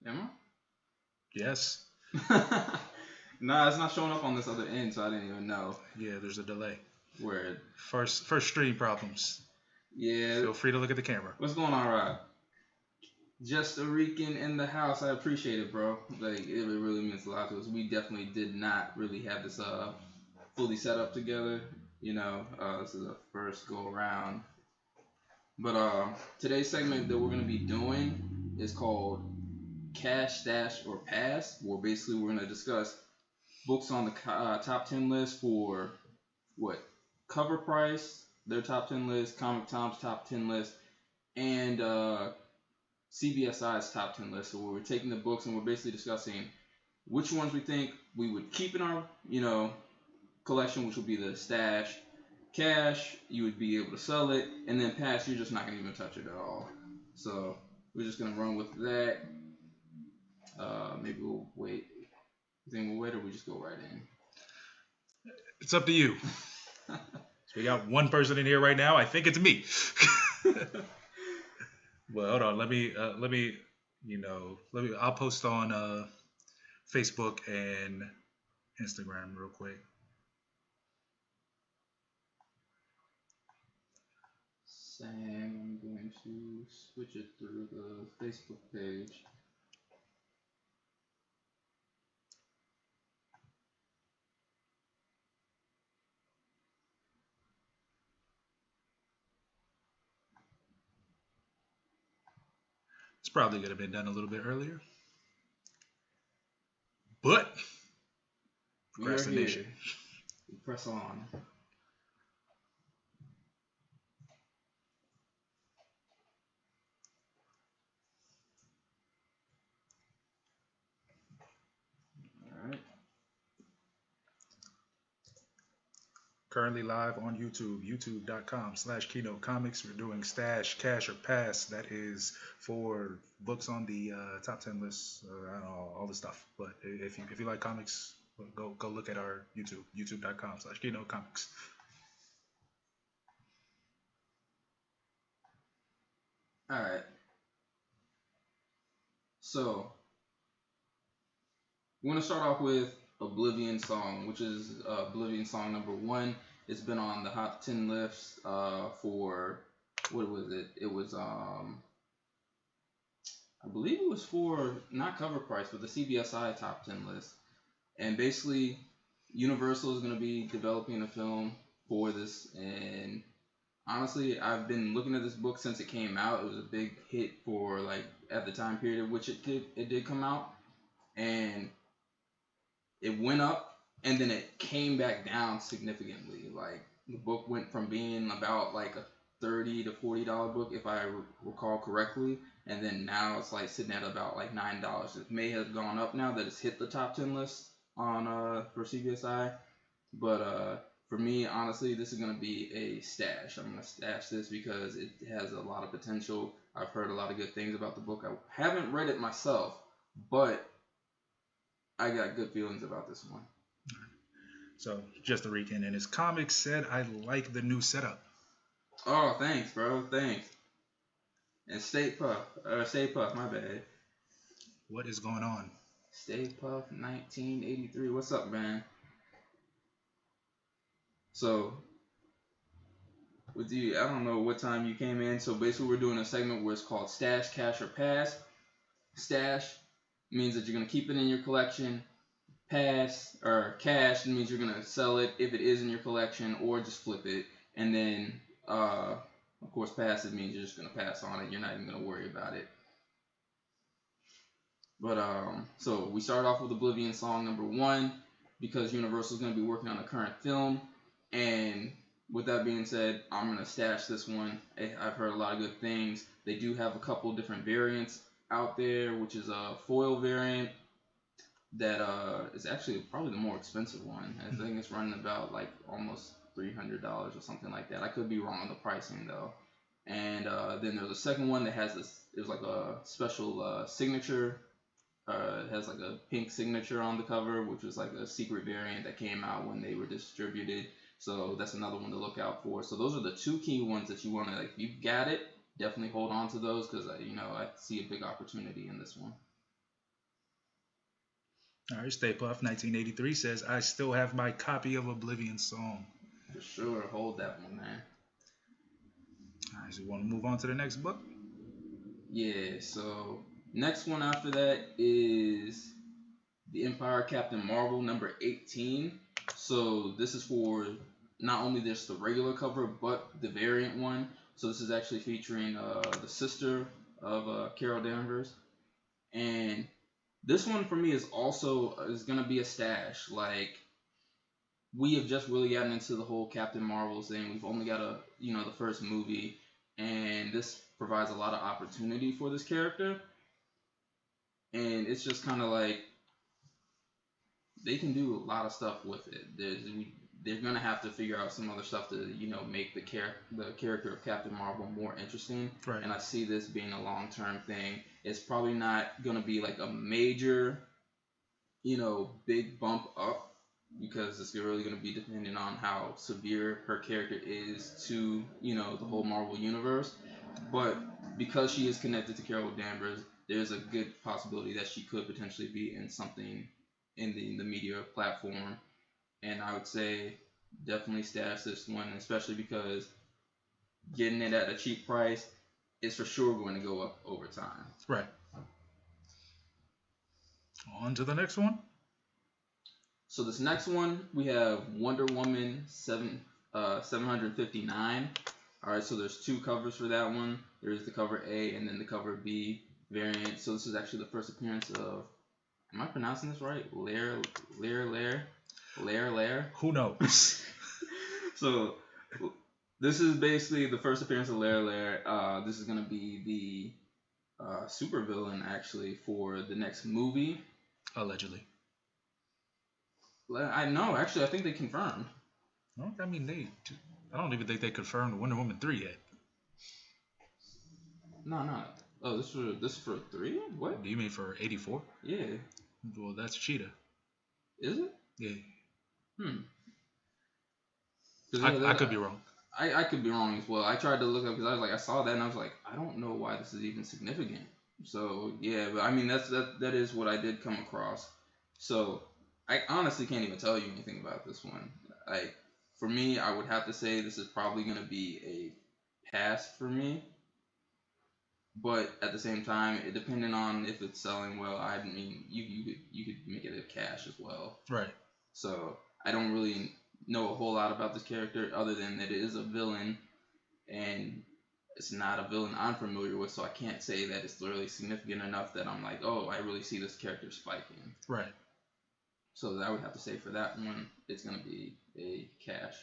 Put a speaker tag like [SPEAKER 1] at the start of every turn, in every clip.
[SPEAKER 1] Am
[SPEAKER 2] Yes.
[SPEAKER 1] I? Nah, it's not showing up on this other end, so I didn't even know.
[SPEAKER 2] Yeah, there's a delay.
[SPEAKER 1] Word.
[SPEAKER 2] First stream problems.
[SPEAKER 1] Yeah.
[SPEAKER 2] Feel free to look at the camera.
[SPEAKER 1] What's going on, Rob? Just a Rican in the house. I appreciate it, bro. Like, it really means a lot to us. We definitely did not really have this fully set up together. This is the first go around. But today's segment that we're gonna be doing is called Cash, Stash, or Pass, where basically we're gonna discuss books on the top 10 list for what cover price, their top 10 list, Comic Tom's top 10 list, and CBSI's top 10 list. So we're taking the books and we're basically discussing which ones we think we would keep in our, collection, which would be the stash. Cash, you would be able to sell it, and then pass, you're just not gonna even touch it at all. So we're just gonna run with that. Maybe we'll wait. You think we'll wait, or we just go right in?
[SPEAKER 2] It's up to you. So we got one person in here right now. I think it's me. Well, hold on. Let me. I'll post on Facebook and Instagram real quick.
[SPEAKER 1] Same. I'm going to switch it through the Facebook page.
[SPEAKER 2] It's probably going to have been done a little bit earlier. But procrastination.
[SPEAKER 1] We press on. Alright.
[SPEAKER 2] Currently live on YouTube, youtube.com/Keynote Comics. We're doing Stash, Cash, or Pass. That is for books on the top 10 lists, all the stuff. But if you like comics, go look at our YouTube, youtube.com/Keynote Comics.
[SPEAKER 1] Alright. So, we're going to start off with Oblivion Song, which is Oblivion Song number 1. It's been on the Hot 10 lists for, what was it? It was, I believe it was for, not cover price, but the CBSI top 10 list. And basically, Universal is going to be developing a film for this. And honestly, I've been looking at this book since it came out. It was a big hit for, like, at the time period in which it did come out. And it went up, and then it came back down significantly. Like, the book went from being about like a $30 to $40 book, if I recall correctly, and then now it's like sitting at about like $9. It may have gone up now that it's hit the top 10 list on for CBSI, but for me, honestly, this is gonna be a stash. I'm gonna stash this because it has a lot of potential. I've heard a lot of good things about the book. I haven't read it myself, but I got good feelings about this one.
[SPEAKER 2] So, Just a Rican in his comics said, I like the new setup.
[SPEAKER 1] Oh, thanks, bro. Thanks. And Stay Puff, my bad.
[SPEAKER 2] What is going on?
[SPEAKER 1] Stay Puff 1983. What's up, man? So, with you, I don't know what time you came in. So, basically, we're doing a segment where it's called Stash, Cash, or Pass. Stash means that you're going to keep it in your collection. Pass, or cash, means you're going to sell it if it is in your collection, or just flip it. And then, of course, pass, it means you're just going to pass on it. You're not even going to worry about it. But, so we start off with Oblivion Song number 1, because Universal is going to be working on a current film. And with that being said, I'm going to stash this one. I've heard a lot of good things. They do have a couple different variants out there, which is a foil variant that is actually probably the more expensive one. I think it's running about like almost $300 or something like that. I could be wrong on the pricing though. And then there's a second one that has this. There's like a special signature. It has like a pink signature on the cover, which was like a secret variant that came out when they were distributed. So that's another one to look out for. So those are the two key ones that you want to, like, if you've got it, definitely hold on to those, because I see a big opportunity in this one.
[SPEAKER 2] All right, Stay Puft 1983 says, I still have my copy of Oblivion song.
[SPEAKER 1] For sure, hold that one, man.
[SPEAKER 2] All right, so you want to move on to the next book?
[SPEAKER 1] Yeah, so next one after that is the Empire Captain Marvel number 18. So this is for not only just the regular cover, but the variant one. So this is actually featuring the sister of Carol Danvers. And this one for me is gonna be a stash. Like, we have just really gotten into the whole Captain Marvel thing. We've only got the first movie, and this provides a lot of opportunity for this character. And it's just kind of like they can do a lot of stuff with it. They're gonna have to figure out some other stuff to make the character of Captain Marvel more interesting.
[SPEAKER 2] Right.
[SPEAKER 1] And I see this being a long-term thing. It's probably not gonna be like a major big bump up, because it's really going to be dependent on how severe her character is to the whole Marvel universe. But because she is connected to Carol Danvers, there's a good possibility that she could potentially be in something in the media platform. And I would say definitely stash this one, especially because getting it at a cheap price is for sure going to go up over time.
[SPEAKER 2] Right. On to the next one.
[SPEAKER 1] So this next one, we have Wonder Woman 759. All right, so there's two covers for that one. There's the cover A and then the cover B variant. So this is actually the first appearance of, am I pronouncing this right? Lair.
[SPEAKER 2] Who knows?
[SPEAKER 1] So this is basically the first appearance of Lair. This is gonna be the supervillain actually for the next movie.
[SPEAKER 2] Allegedly.
[SPEAKER 1] I know. Actually, I think they confirmed.
[SPEAKER 2] No, I mean I don't even think they confirmed Wonder Woman 3 yet.
[SPEAKER 1] No. Oh, this is for 3? What?
[SPEAKER 2] Do you mean for 84?
[SPEAKER 1] Yeah.
[SPEAKER 2] Well, that's Cheetah.
[SPEAKER 1] Is it?
[SPEAKER 2] Yeah.
[SPEAKER 1] Yeah,
[SPEAKER 2] I could be wrong.
[SPEAKER 1] I could be wrong as well. I tried to look up because I was like, I saw that and I was like, I don't know why this is even significant. So yeah, but I mean that is what I did come across. So I honestly can't even tell you anything about this one. Like, for me, I would have to say this is probably gonna be a pass for me. But at the same time, depending on if it's selling well, I mean, you could make it a cash as well.
[SPEAKER 2] Right.
[SPEAKER 1] So I don't really know a whole lot about this character other than that it is a villain, and it's not a villain I'm familiar with. So I can't say that it's really significant enough that I'm like, oh, I really see this character spiking.
[SPEAKER 2] Right.
[SPEAKER 1] So I would have to say for that one, it's going to be a cash.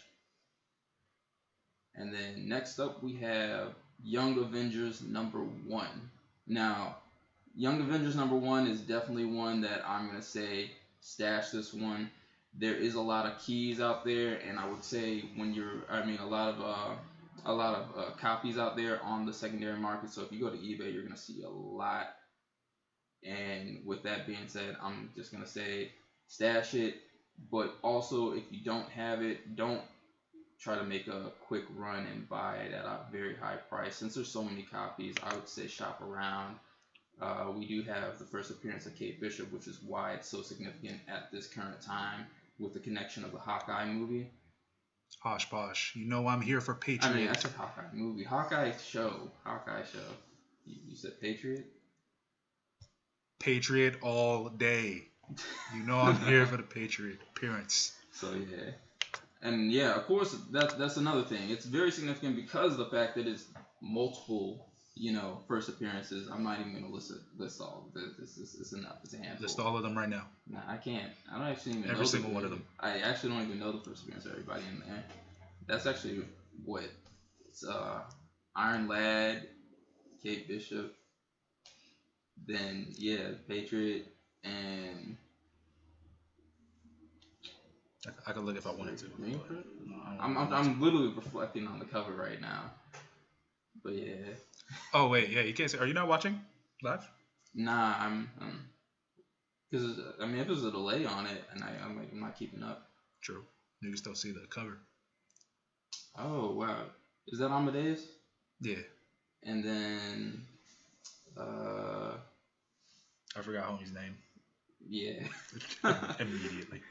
[SPEAKER 1] And then next up, we have Young Avengers number 1. Now, Young Avengers number 1 is definitely one that I'm going to say stash this one. There is a lot of keys out there, and I would say a lot of copies out there on the secondary market. So if you go to eBay, you're going to see a lot. And with that being said, I'm just going to say stash it, but also if you don't have it, don't try to make a quick run and buy it at a very high price. Since there's so many copies, I would say shop around. We do have the first appearance of Kate Bishop, which is why it's so significant at this current time with the connection of the Hawkeye movie.
[SPEAKER 2] Posh posh. You know I'm here for Patriot.
[SPEAKER 1] I mean, I said Hawkeye movie. Hawkeye show. You said Patriot?
[SPEAKER 2] Patriot all day. You know I'm here for the Patriot appearance.
[SPEAKER 1] So yeah. And yeah, of course, that's another thing. It's very significant because of the fact that it's multiple, first appearances. I'm not even going to list all of this. It's enough. It's a handful.
[SPEAKER 2] List all of them right now.
[SPEAKER 1] Nah, I can't. I don't actually even know
[SPEAKER 2] every single one of them.
[SPEAKER 1] I actually don't even know the first appearance of everybody in there. That's actually what? It's Iron Lad, Kate Bishop, then yeah, Patriot, and
[SPEAKER 2] I could look if I wanted to.
[SPEAKER 1] I'm literally reflecting on the cover right now. But yeah.
[SPEAKER 2] Oh wait, yeah, you can't say. Are you not watching live?
[SPEAKER 1] Nah, I'm because if there's a delay on it, and I'm not keeping up.
[SPEAKER 2] True. You can still see the cover.
[SPEAKER 1] Oh wow, is that Amadeus?
[SPEAKER 2] Yeah.
[SPEAKER 1] And then
[SPEAKER 2] I forgot homie's name.
[SPEAKER 1] Yeah.
[SPEAKER 2] Immediately.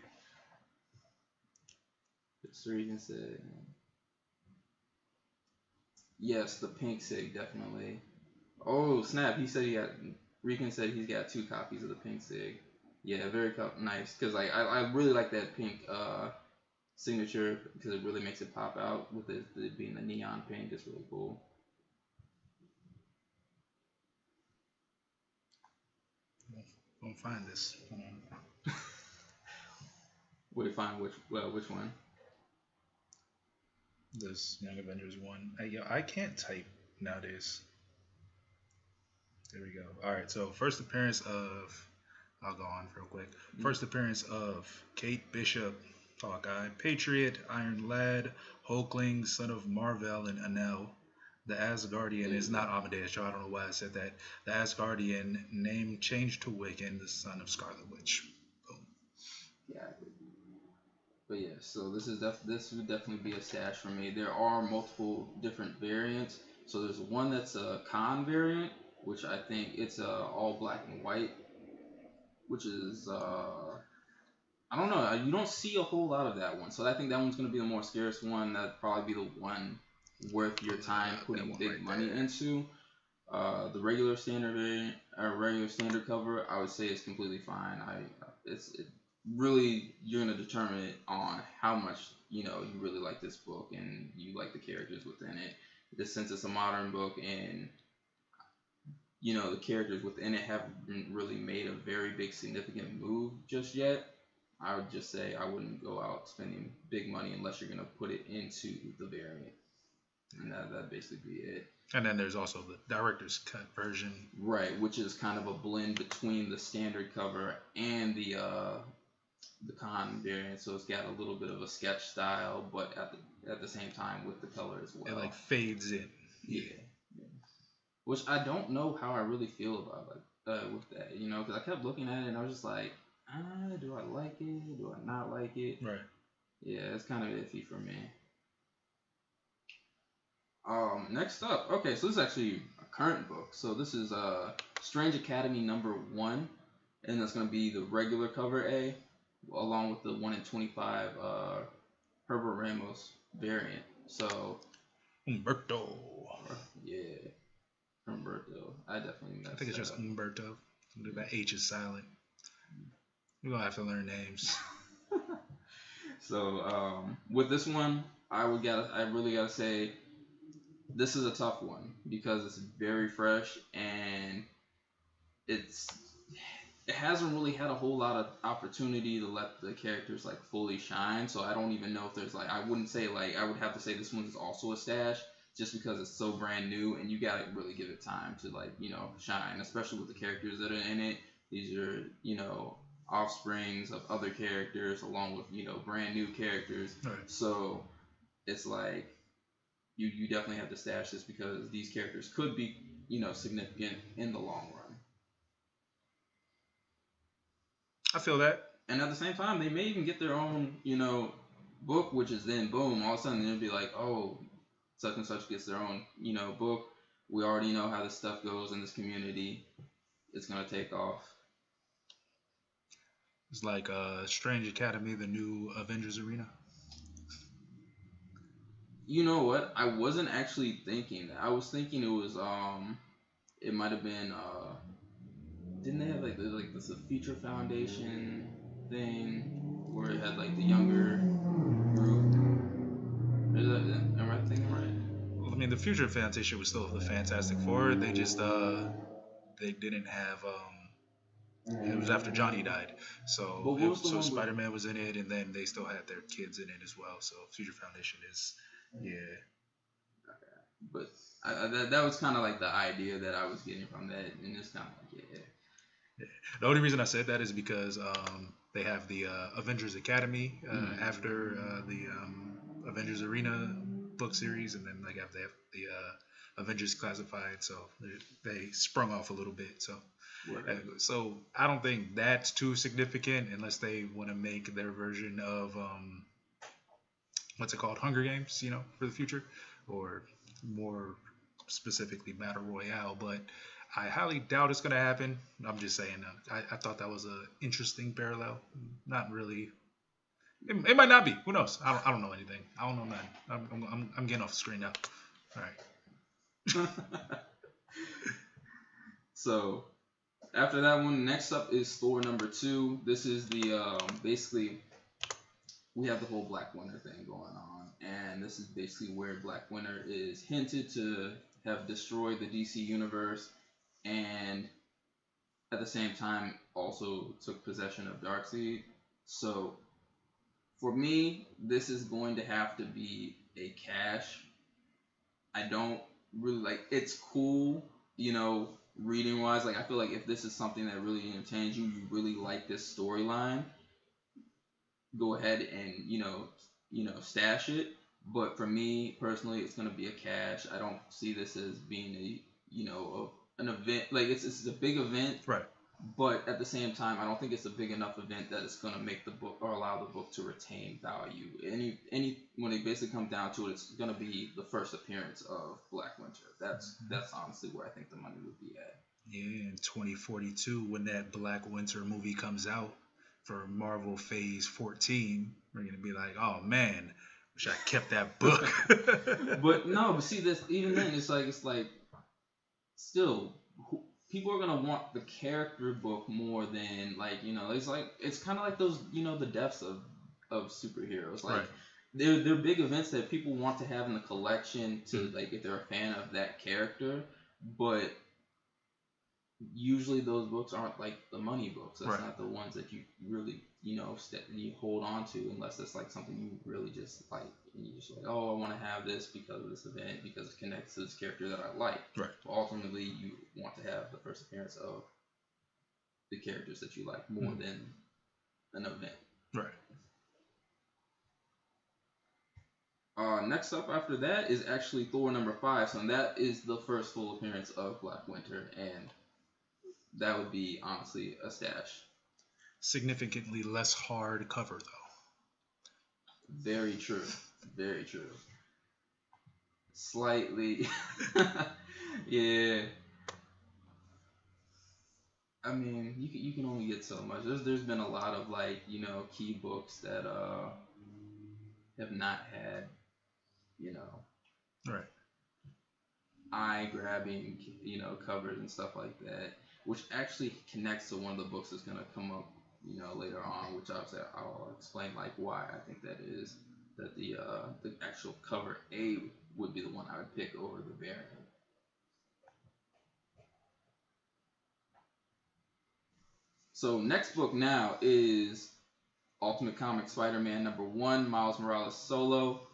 [SPEAKER 1] Regan said, yes, the pink sig, definitely. Oh, snap. Regan said he's got 2 copies of the pink sig. Yeah, very nice. Because like, I really like that pink signature because it really makes it pop out with it being the neon pink. It's really cool.
[SPEAKER 2] Don't find this.
[SPEAKER 1] Wait, find which one?
[SPEAKER 2] This Young Avengers one. I can't type nowadays. There we go. All right. So first appearance of. I'll go on real quick. First appearance of Kate Bishop, Hawkeye, Patriot, Iron Lad, Hulkling, Son of Marvel, and Anel. The Asgardian is not Amadeus Cho. I don't know why I said that. The Asgardian, name changed to Wiccan, the son of Scarlet Witch. Boom.
[SPEAKER 1] Yeah. But yeah, so this would definitely be a stash for me. There are multiple different variants. So there's one that's a Khan variant, which I think it's all black and white, which is I don't know. You don't see a whole lot of that one, so I think that one's gonna be the more scarce one. That'd probably be the one worth your time putting big money into. The regular standard variant, regular standard cover, I would say is completely fine. Really, you're gonna determine it on how much you really like this book and you like the characters within it. Since it's a modern book and the characters within it haven't really made a very big significant move just yet, I would just say I wouldn't go out spending big money unless you're gonna put it into the variant, and that'd basically be it.
[SPEAKER 2] And then there's also the director's cut version,
[SPEAKER 1] right, which is kind of a blend between the standard cover and the Khan variant. So it's got a little bit of a sketch style, but at the same time with the color as well.
[SPEAKER 2] It like fades in.
[SPEAKER 1] Yeah. Which I don't know how I really feel about with that, because I kept looking at it and I was just like, do I like it? Do I not like it?
[SPEAKER 2] Right.
[SPEAKER 1] Yeah, it's kind of iffy for me. Next up, okay, so this is actually a current book. So this is Strange Academy #1, and that's gonna be the regular cover A, along with the 1 in 25 Herbert Ramos variant. So
[SPEAKER 2] Humberto.
[SPEAKER 1] Yeah, Humberto. I definitely.
[SPEAKER 2] I think it's just Humberto. That H is silent. We're gonna have to learn names.
[SPEAKER 1] So with this one, I really gotta say, this is a tough one because it's very fresh and it hasn't really had a whole lot of opportunity to let the characters like fully shine. So I don't even know if there's I wouldn't say I would have to say this one is also a stash just because it's so brand new and you gotta really give it time to shine, especially with the characters that are in it. These are offsprings of other characters along with brand new characters.
[SPEAKER 2] Right.
[SPEAKER 1] So it's like you definitely have to stash this because these characters could be significant in the long run.
[SPEAKER 2] I feel that.
[SPEAKER 1] And at the same time, they may even get their own book, which is then boom, all of a sudden they'll be like, oh, such and such gets their own book. We already know how this stuff goes in this community. It's gonna take off.
[SPEAKER 2] It's like Strange Academy, the new Avengers arena.
[SPEAKER 1] You know what? I wasn't actually thinking that. I was thinking it was it might have been didn't they have this Future Foundation thing where it had the younger group? Am I thinking right?
[SPEAKER 2] Well, I mean, the Future Foundation was still the Fantastic Four. They just they didn't have it was after Johnny died, so Spider-Man was in it, and then they still had their kids in it as well. So Future Foundation is, yeah.
[SPEAKER 1] Okay. But that was kind of the idea that I was getting from that, and it's kind of yeah.
[SPEAKER 2] The only reason I said that is because they have the Avengers Academy after the Avengers Arena book series, and then they have the Avengers Classified, so they sprung off a little bit. So I don't think that's too significant unless they want to make their version of what's it called, Hunger Games, for the future, or more specifically Battle Royale, but I highly doubt it's going to happen. I'm just saying, I thought that was an interesting parallel. Not really. It might not be. Who knows? I don't know anything. I don't know nothing. I'm getting off the screen now. All right.
[SPEAKER 1] So after that one, next up is Thor number 2. This is the basically we have the whole Black Winter thing going on, and this is basically where Black Winter is hinted to have destroyed the DC universe, and at the same time also took possession of Darkseid. So for me, this is going to have to be a cash. I don't really like. It's cool, reading wise. Like I feel like if this is something that really entertains you, you really like this storyline, go ahead and stash it. But for me personally, it's gonna be a cash. I don't see this as being an event. Like it's a big event,
[SPEAKER 2] right?
[SPEAKER 1] But at the same time, I don't think it's a big enough event that it's gonna make the book or allow the book to retain value. Any when it basically comes down to it, it's gonna be the first appearance of Black Winter. That's honestly where I think the money would be at.
[SPEAKER 2] Yeah, in 2042, when that Black Winter movie comes out for Marvel Phase 14, we're gonna be like, oh man, wish I kept that book.
[SPEAKER 1] but see this even then it's like still. People are gonna want the character book more than it's kind of like those the deaths of superheroes, like
[SPEAKER 2] right.
[SPEAKER 1] they're big events that people want to have in the collection to like if they're a fan of that character, but usually those books aren't like the money books. That's
[SPEAKER 2] right.
[SPEAKER 1] not the ones that you really you hold on to unless it's like something you really just like and you just like, oh, I want to have this because of this event because it connects to this character that I like.
[SPEAKER 2] Right.
[SPEAKER 1] But ultimately you want to have the first appearance of the characters that you like more than an event.
[SPEAKER 2] Right.
[SPEAKER 1] Next up after that is actually Thor number 5. So that is the first full appearance of Black Winter, and that would be honestly a stash.
[SPEAKER 2] Significantly less hard cover though.
[SPEAKER 1] Very true. Very true. Slightly. Yeah. I mean, you can only get so much. There's been a lot of key books that have not had
[SPEAKER 2] right.
[SPEAKER 1] eye-grabbing covers and stuff like that, which actually connects to one of the books that's gonna come up later on, which I'll explain why I think that is. That the actual cover A would be the one I would pick over the variant. So next book now is Ultimate Comics Spider-Man number 1, Miles Morales solo.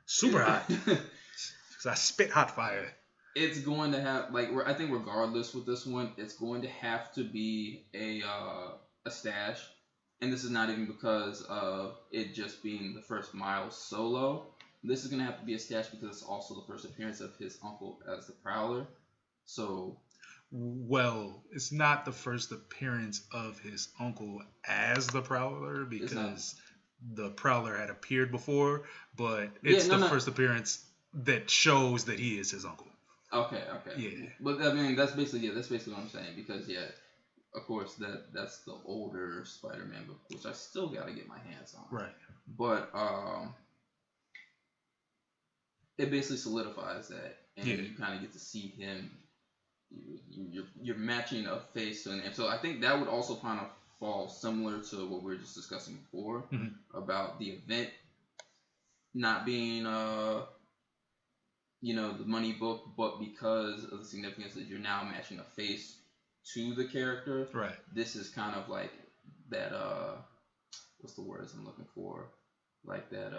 [SPEAKER 2] Super hot. Because I spit hot fire.
[SPEAKER 1] It's going to have I think regardless with this one, it's going to have to be a stash. And this is not even because of it just being the first Miles solo. This is going to have to be a stash because it's also the first appearance of his uncle as the Prowler. So,
[SPEAKER 2] well, it's not the first appearance of his uncle as the Prowler because the Prowler had appeared before, but it's the first appearance that shows that he is his uncle.
[SPEAKER 1] Okay.
[SPEAKER 2] Yeah.
[SPEAKER 1] But I mean, that's basically what I'm saying because of course that's the older Spider-Man book, which I still got to get my hands on.
[SPEAKER 2] Right.
[SPEAKER 1] But it basically solidifies that, and you kind of get to see him. You're matching a face to an name, so I think that would also kind of fall similar to what we were just discussing before about the event not being the money book, but because of the significance that you're now matching a face to the character.
[SPEAKER 2] Right.
[SPEAKER 1] This is kind of like that. What's the words I'm looking for? Like that.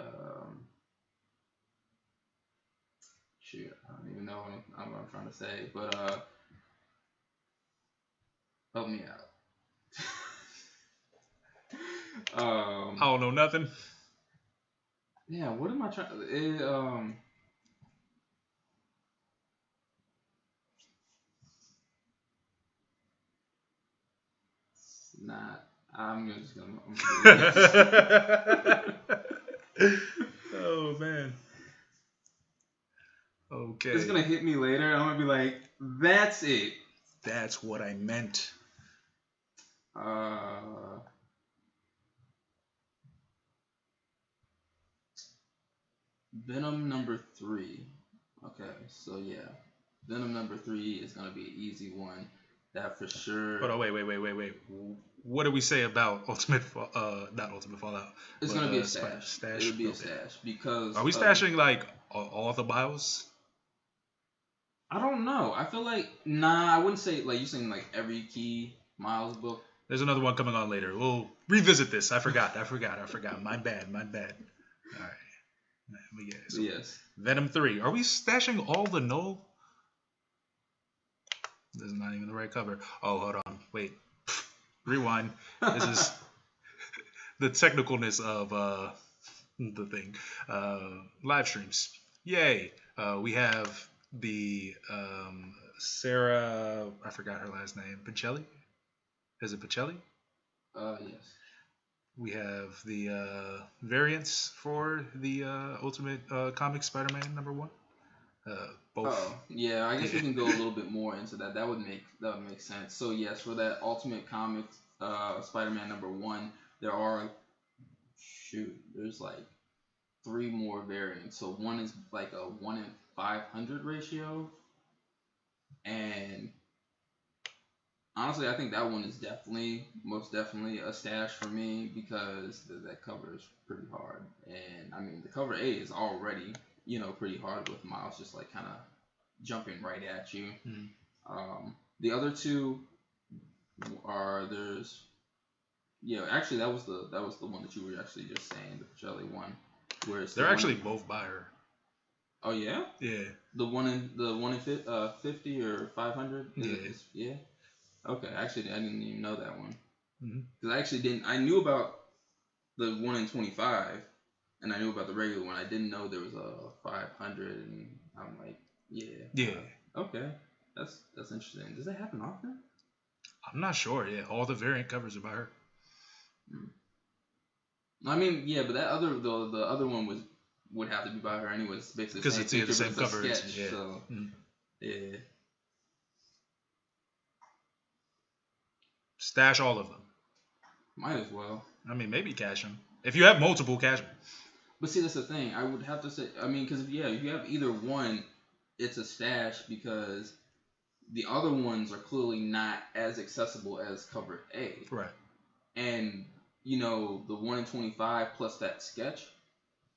[SPEAKER 1] Shoot, I don't even know what I'm trying to say, but help me out.
[SPEAKER 2] I don't know nothing.
[SPEAKER 1] Yeah, what am I trying? It's not. I'm just gonna.
[SPEAKER 2] Oh man. Okay.
[SPEAKER 1] It's gonna hit me later. I'm gonna be like, that's it.
[SPEAKER 2] That's what I meant.
[SPEAKER 1] Venom number 3. Okay, so yeah, Venom number 3 is gonna be an easy one. That for sure.
[SPEAKER 2] Hold on, wait. What do we say about not Ultimate Fallout?
[SPEAKER 1] It's gonna be a stash. It'll be a stash because.
[SPEAKER 2] Are we stashing like all the bios?
[SPEAKER 1] I don't know. I feel like I wouldn't say like you saying like every key Miles book.
[SPEAKER 2] There's another one coming on later. We'll revisit this. I forgot. My bad. All right. Yeah, so
[SPEAKER 1] yes.
[SPEAKER 2] Venom 3. Are we stashing all the Null? This is not even the right cover. Oh, hold on. Wait. Rewind. This is the technicalness of the thing. Live streams. Yay. We have the Sarah, I forgot her last name. Pacelli? Is it Pacelli?
[SPEAKER 1] Yes.
[SPEAKER 2] We have the variants for the Ultimate Comics Spider-Man #1. Both.
[SPEAKER 1] Oh, yeah. I guess we can go a little bit more into that. That would make sense. So yes, for that Ultimate Comics Spider-Man #1, there are there's like 3 more variants. So one is like a 1 in 500 ratio, and honestly, I think that one is most definitely a stash for me because that cover is pretty hard. And I mean, the cover A is already, pretty hard with Miles just like kind of jumping right at you.
[SPEAKER 2] Mm-hmm.
[SPEAKER 1] The other 2 are actually that was the one that you were actually just saying, the Pacelli one, where it's
[SPEAKER 2] they're actually both by her.
[SPEAKER 1] Oh yeah.
[SPEAKER 2] Yeah.
[SPEAKER 1] The one in 50 or 500. Yeah. Okay, actually, I didn't even know that one. Because I actually didn't. I knew about the 1 in 25, and I knew about the regular one. I didn't know there was a 500, and I'm like, yeah.
[SPEAKER 2] Yeah.
[SPEAKER 1] Okay, that's interesting. Does that happen often?
[SPEAKER 2] I'm not sure. Yeah, all the variant covers are by her.
[SPEAKER 1] I mean, yeah, but that the other one would have to be by her anyways. Basically,
[SPEAKER 2] because it's the same cover.
[SPEAKER 1] Sketch, yeah. So yeah.
[SPEAKER 2] Stash all of them.
[SPEAKER 1] Might as well.
[SPEAKER 2] I mean, maybe cash them. If you have multiple, cash them.
[SPEAKER 1] But see, that's the thing. I would have to say, I mean, because if you have either one, it's a stash because the other ones are clearly not as accessible as cover A.
[SPEAKER 2] Right.
[SPEAKER 1] And, the 1 in 25 plus that sketch,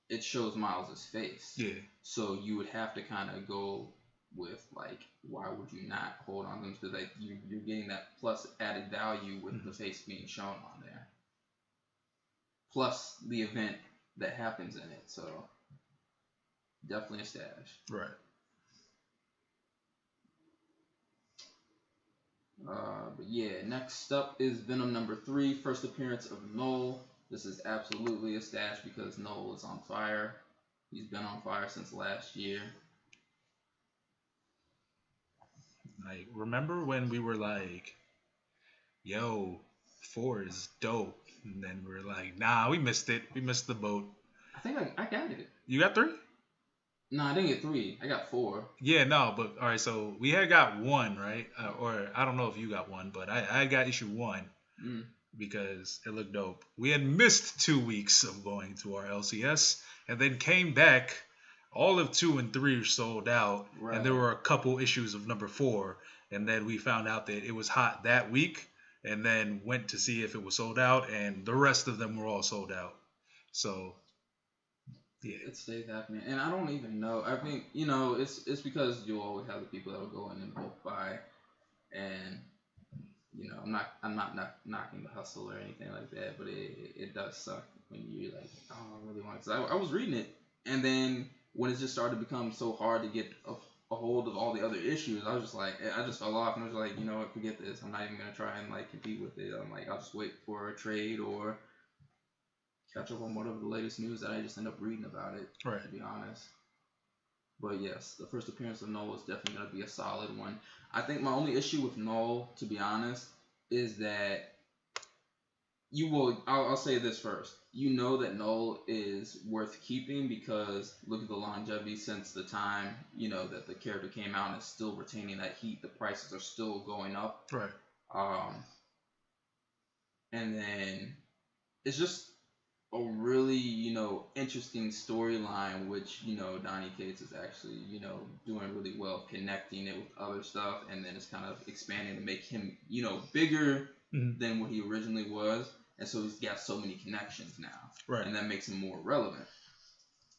[SPEAKER 1] it shows Miles' face.
[SPEAKER 2] Yeah.
[SPEAKER 1] So you would have to kind of go with like, why would you not hold on to them? Because like you're getting that plus added value with the face being shown on there, plus the event that happens in it. So definitely a stash.
[SPEAKER 2] Right.
[SPEAKER 1] But yeah, next up is Venom number 3, first appearance of Null. This is absolutely a stash because Null is on fire. He's been on fire since last year.
[SPEAKER 2] Like, remember when we were like, yo, 4 is dope. And then we were like, nah, we missed it. We missed the boat.
[SPEAKER 1] I think I got it.
[SPEAKER 2] You got 3?
[SPEAKER 1] No, I didn't get 3. I got 4.
[SPEAKER 2] Yeah, no, but all right, so we had got 1, right? Or I don't know if you got 1, but I got issue 1 because it looked dope. We had missed 2 weeks of going to our LCS and then came back. All of 2 and 3 are sold out, right. And there were a couple issues of number 4, and then we found out that it was hot that week, and then went to see if it was sold out, and the rest of them were all sold out. So, yeah,
[SPEAKER 1] it stays happening, and I don't even know. I think it's because you'll always have the people that'll go in and bulk buy, and I'm not knocking the hustle or anything like that, but it does suck when you're like, oh, I really want it. 'Cause I was reading it, and then when it just started to become so hard to get a hold of all the other issues, I was just like, I just fell off and I was like, you know what, forget this. I'm not even going to try and like compete with it. I'm like, I'll just wait for a trade or catch up on whatever the latest news that I just end up reading about it, right. To be honest. But yes, the first appearance of Null is definitely going to be a solid one. I think my only issue with Null, to be honest, is that, you will. I'll say this first. You know that Null is worth keeping because look at the longevity since the time that the character came out and is still retaining that heat. The prices are still going up.
[SPEAKER 2] Right.
[SPEAKER 1] Um, and then it's just a really interesting storyline, which Donny Cates is actually doing really well, connecting it with other stuff, and then it's kind of expanding to make him bigger than what he originally was, and so he's got so many connections now,
[SPEAKER 2] right?
[SPEAKER 1] And that makes him more relevant.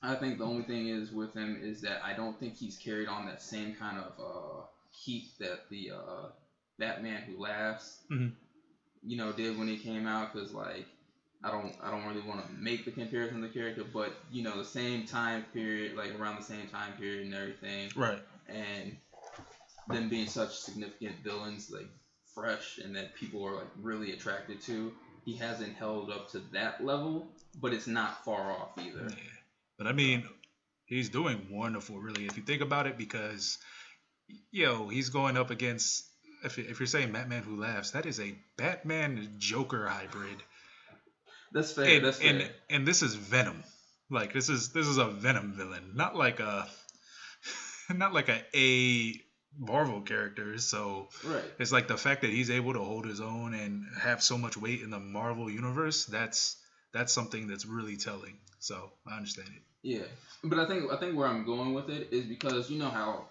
[SPEAKER 1] I think the only thing is with him is that I don't think he's carried on that same kind of heat that the Batman Who Laughs did when he came out, because like I don't really want to make the comparison to the character, but the same time period, like around the same time period and everything,
[SPEAKER 2] right?
[SPEAKER 1] And them being such significant villains, like fresh, and that people are like really attracted to. He hasn't held up to that level, but it's not far off either.
[SPEAKER 2] Yeah. But I mean, he's doing wonderful, really, if you think about it, because he's going up against. If you're saying Batman Who Laughs, that is a Batman Joker hybrid.
[SPEAKER 1] That's fair.
[SPEAKER 2] And,
[SPEAKER 1] that's fair.
[SPEAKER 2] And this is Venom. Like this is a Venom villain, not like a Marvel character. So
[SPEAKER 1] right.
[SPEAKER 2] It's like the fact that he's able to hold his own and have so much weight in the Marvel universe. That's something that's really telling. So I understand it.
[SPEAKER 1] Yeah, but I think where I'm going with it is because you know how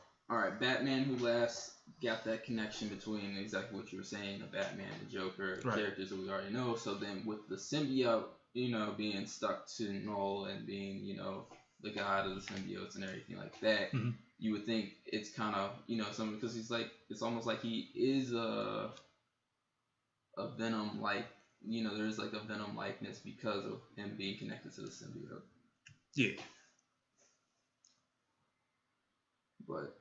[SPEAKER 1] Batman Who Laughs got that connection between exactly what you were saying, the Batman, the Joker,
[SPEAKER 2] right.
[SPEAKER 1] Characters that we already know. So then with the symbiote, being stuck to Null and being, the god of the symbiotes and everything like that, you would think it's kind of, something, because he's like, it's almost like he is a Venom like, there's like a Venom likeness because of him being connected to the symbiote.
[SPEAKER 2] Yeah.
[SPEAKER 1] But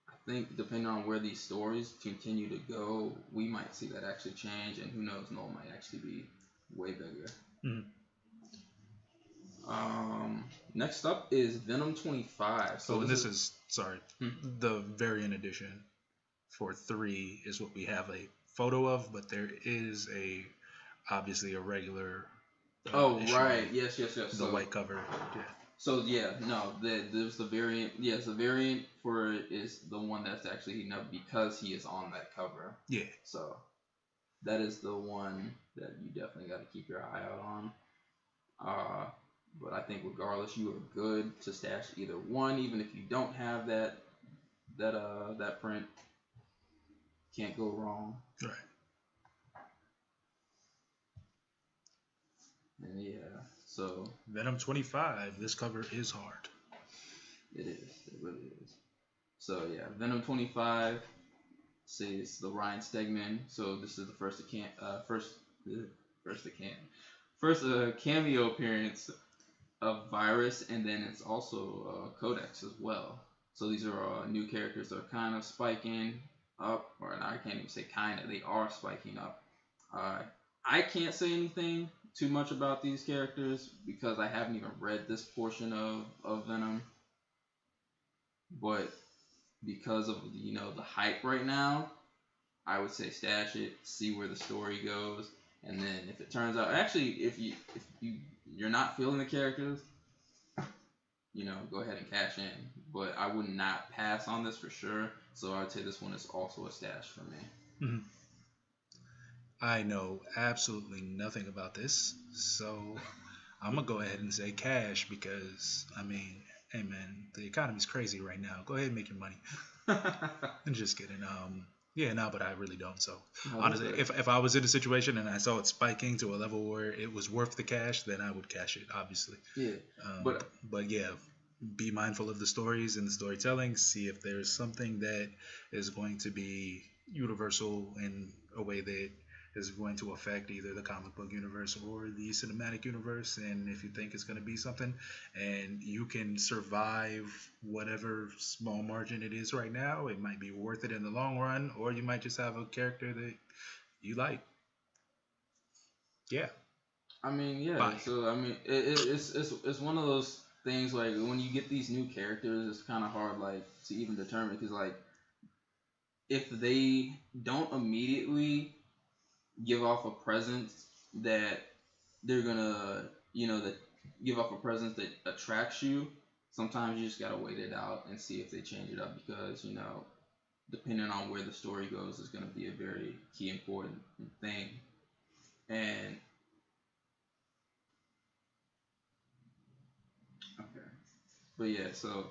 [SPEAKER 1] I think depending on where these stories continue to go, we might see that actually change, and who knows, Null might actually be way bigger. Next up is Venom 25.
[SPEAKER 2] So this is the variant edition for 3 is what we have a photo of, but there is obviously a regular.
[SPEAKER 1] Right. Yes.
[SPEAKER 2] The white cover. Yeah.
[SPEAKER 1] So there's the variant. Yes, the variant for it is the one that's actually heating up because he is on that cover.
[SPEAKER 2] Yeah.
[SPEAKER 1] So that is the one that you definitely got to keep your eye out on. But I think regardless, you are good to stash either one, even if you don't have that print. Can't go wrong.
[SPEAKER 2] Right.
[SPEAKER 1] And yeah, so
[SPEAKER 2] Venom 25. This cover is hard.
[SPEAKER 1] It is. It really is. So yeah, Venom 25 says the Ryan Stegman. So this is the first cameo appearance of Virus, and then it's also Codex as well. So these are new characters that are kind of spiking up, or no, I can't even say kind of. They are spiking up. I can't say anything too much about these characters because I haven't even read this portion of Venom. But because of the hype right now, I would say stash it, see where the story goes, and then if it turns out actually if you're not feeling the characters, go ahead and cash in. But I would not pass on this for sure. So I would say this one is also a stash for me.
[SPEAKER 2] Mm-hmm. I know absolutely nothing about this, so I'm gonna go ahead and say cash because hey man, the economy's crazy right now. Go ahead and make your money. I'm just kidding. But I really don't. So honestly, if I was in a situation and I saw it spiking to a level where it was worth the cash, then I would cash it, obviously.
[SPEAKER 1] Yeah.
[SPEAKER 2] But yeah, be mindful of the stories and the storytelling. See if there's something that is going to be universal in a way that is going to affect either the comic book universe or the cinematic universe, and if you think it's going to be something and you can survive whatever small margin it is right now, it might be worth it in the long run, or you might just have a character that you like. Yeah.
[SPEAKER 1] Bye. So it's one of those things like when you get these new characters, it's kind of hard like to even determine, because like if they don't immediately give off a presence that they're gonna, that give off a presence that attracts you. Sometimes you just gotta wait it out and see if they change it up because depending on where the story goes is gonna be a very key important thing. And okay, but yeah, so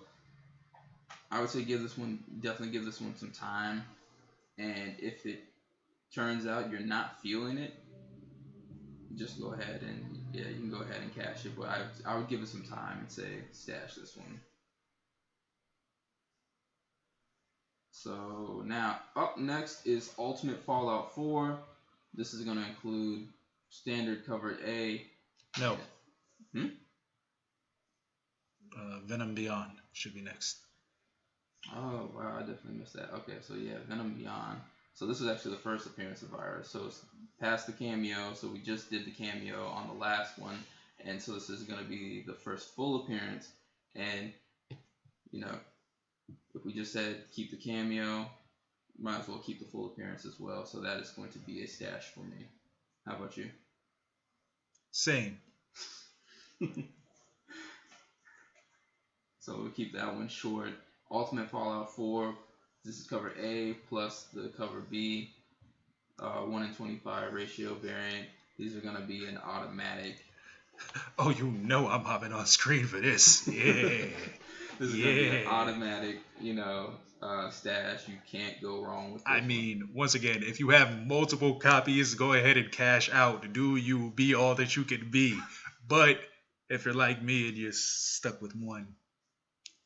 [SPEAKER 1] I would say definitely give this one some time. And if it turns out you're not feeling it, just go ahead and yeah, you can go ahead and cash it. But I would give it some time and say stash this one. So now up next is Ultimate Fallout 4. This is going to include standard cover A.
[SPEAKER 2] No. Venom Beyond should be next.
[SPEAKER 1] Oh wow, I definitely missed that. Okay, so yeah, Venom Beyond. So this is actually the first appearance of Virus. So it's past the cameo. So we just did the cameo on the last one, and so this is going to be the first full appearance. And if we just said keep the cameo, might as well keep the full appearance as well. So that is going to be a stash for me. How about you?
[SPEAKER 2] Same.
[SPEAKER 1] So we'll keep that one short. Ultimate Fallout 4. This is cover A plus the cover B. 1-in-25 ratio variant. These are going to be an automatic.
[SPEAKER 2] Oh, I'm hopping on screen for this. Yeah.
[SPEAKER 1] This is going to be an automatic, stash. You can't go wrong with this.
[SPEAKER 2] I mean, once again, if you have multiple copies, go ahead and cash out. Do you be all that you can be. But if you're like me and you're stuck with one,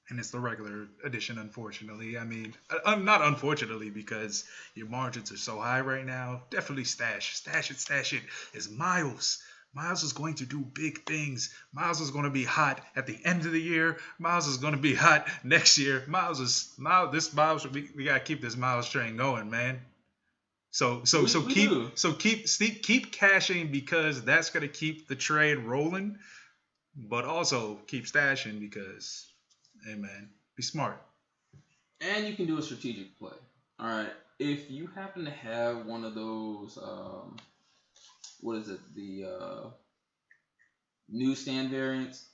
[SPEAKER 2] and it's the regular edition, unfortunately. I mean, not unfortunately, because your margins are so high right now. Definitely stash it. It's Miles. Miles is going to do big things. Miles is going to be hot at the end of the year. Miles is going to be hot next year. We gotta keep this Miles train going, man. So keep cashing because that's gonna keep the train rolling, but also keep stashing because, hey man, be smart.
[SPEAKER 1] And you can do a strategic play. All right, if you happen to have one of those, what is it, the newsstand variants,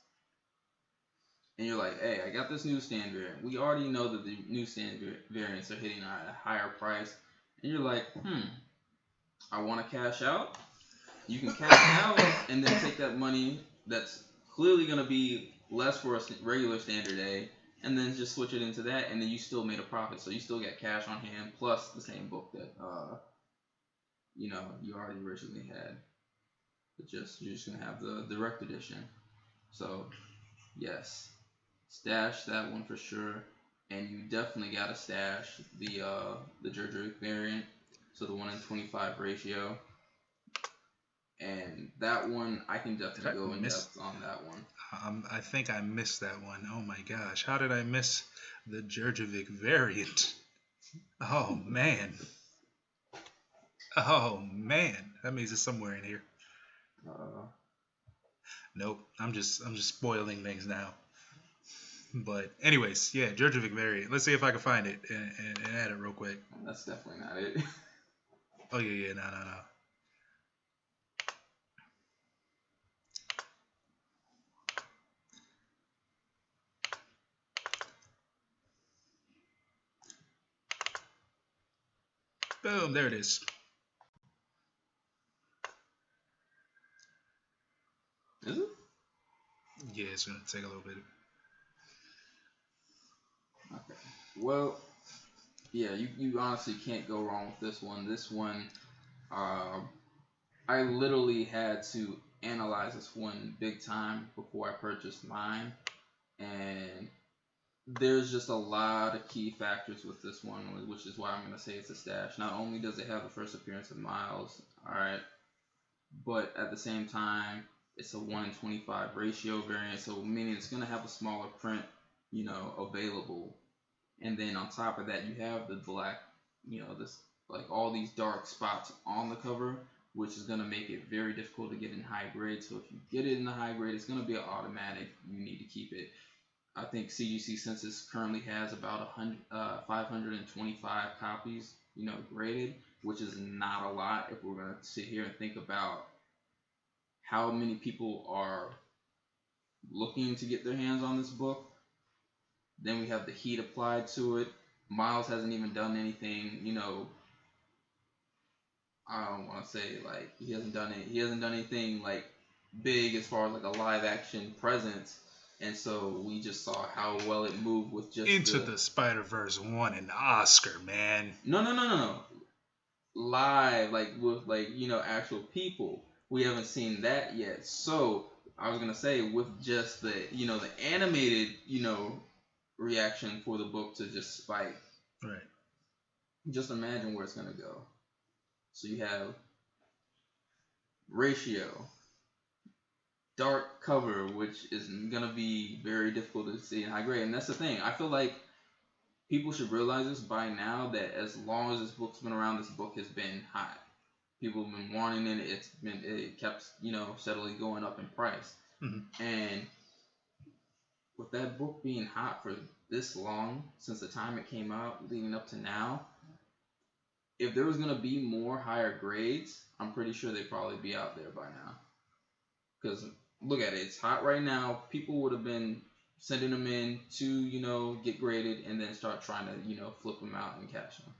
[SPEAKER 1] and you're like, hey, I got this newsstand variant. We already know that the newsstand variants are hitting at a higher price, and you're like, I want to cash out. You can cash out and then take that money that's clearly going to be less for a regular standard A, and then just switch it into that, and then you still made a profit. So you still get cash on hand plus the same book that you already originally had. But you're just gonna have the direct edition. So yes, stash that one for sure, and you definitely gotta stash the Jurjuric variant. So the 1-in-25 ratio. And that one, I can definitely go in depth on that one.
[SPEAKER 2] I think I missed that one. Oh my gosh, how did I miss the Jurjuric variant? Oh man. Oh man, that means it's somewhere in here. Nope, I'm just spoiling things now. But anyways, yeah, Jurjuric variant. Let's see if I can find it and add it real quick.
[SPEAKER 1] That's definitely not it.
[SPEAKER 2] Oh yeah, no. Boom, there it is.
[SPEAKER 1] Is it?
[SPEAKER 2] Yeah, it's gonna take a little bit.
[SPEAKER 1] Okay. Well, yeah, you honestly can't go wrong with this one. This one, I literally had to analyze this one big time before I purchased mine, and there's just a lot of key factors with this one, which is why I'm gonna say it's a stash. Not only does it have the first appearance of Miles, all right, but at the same time, it's a 1-in-25 ratio variant, so meaning it's gonna have a smaller print, available. And then on top of that, you have the black, this like all these dark spots on the cover, which is gonna make it very difficult to get in high grade. So if you get it in the high grade, it's gonna be an automatic. You need to keep it. I think CGC Census currently has about 525 copies, graded, which is not a lot if we're gonna sit here and think about how many people are looking to get their hands on this book. Then we have the heat applied to it. Miles hasn't even done anything, I don't want to say like he hasn't done it. He hasn't done anything like big as far as like a live action presence, and so we just saw how well it moved with just
[SPEAKER 2] Into the Spider-Verse won an Oscar, man.
[SPEAKER 1] No. Live, like with like actual people. We haven't seen that yet. So I was gonna say with just the the animated reaction for the book to just spike.
[SPEAKER 2] Right.
[SPEAKER 1] Just imagine where it's gonna go. So you have ratio, dark cover, which is gonna be very difficult to see in high grade, and that's the thing. I feel like people should realize this by now that as long as this book's been around, this book has been hot. People have been wanting it. It kept steadily going up in price, and with that book being hot for this long since the time it came out, leading up to now. If there was going to be more higher grades, I'm pretty sure they'd probably be out there by now. Because look at it. It's hot right now. People would have been sending them in to, get graded and then start trying to, flip them out and cash them.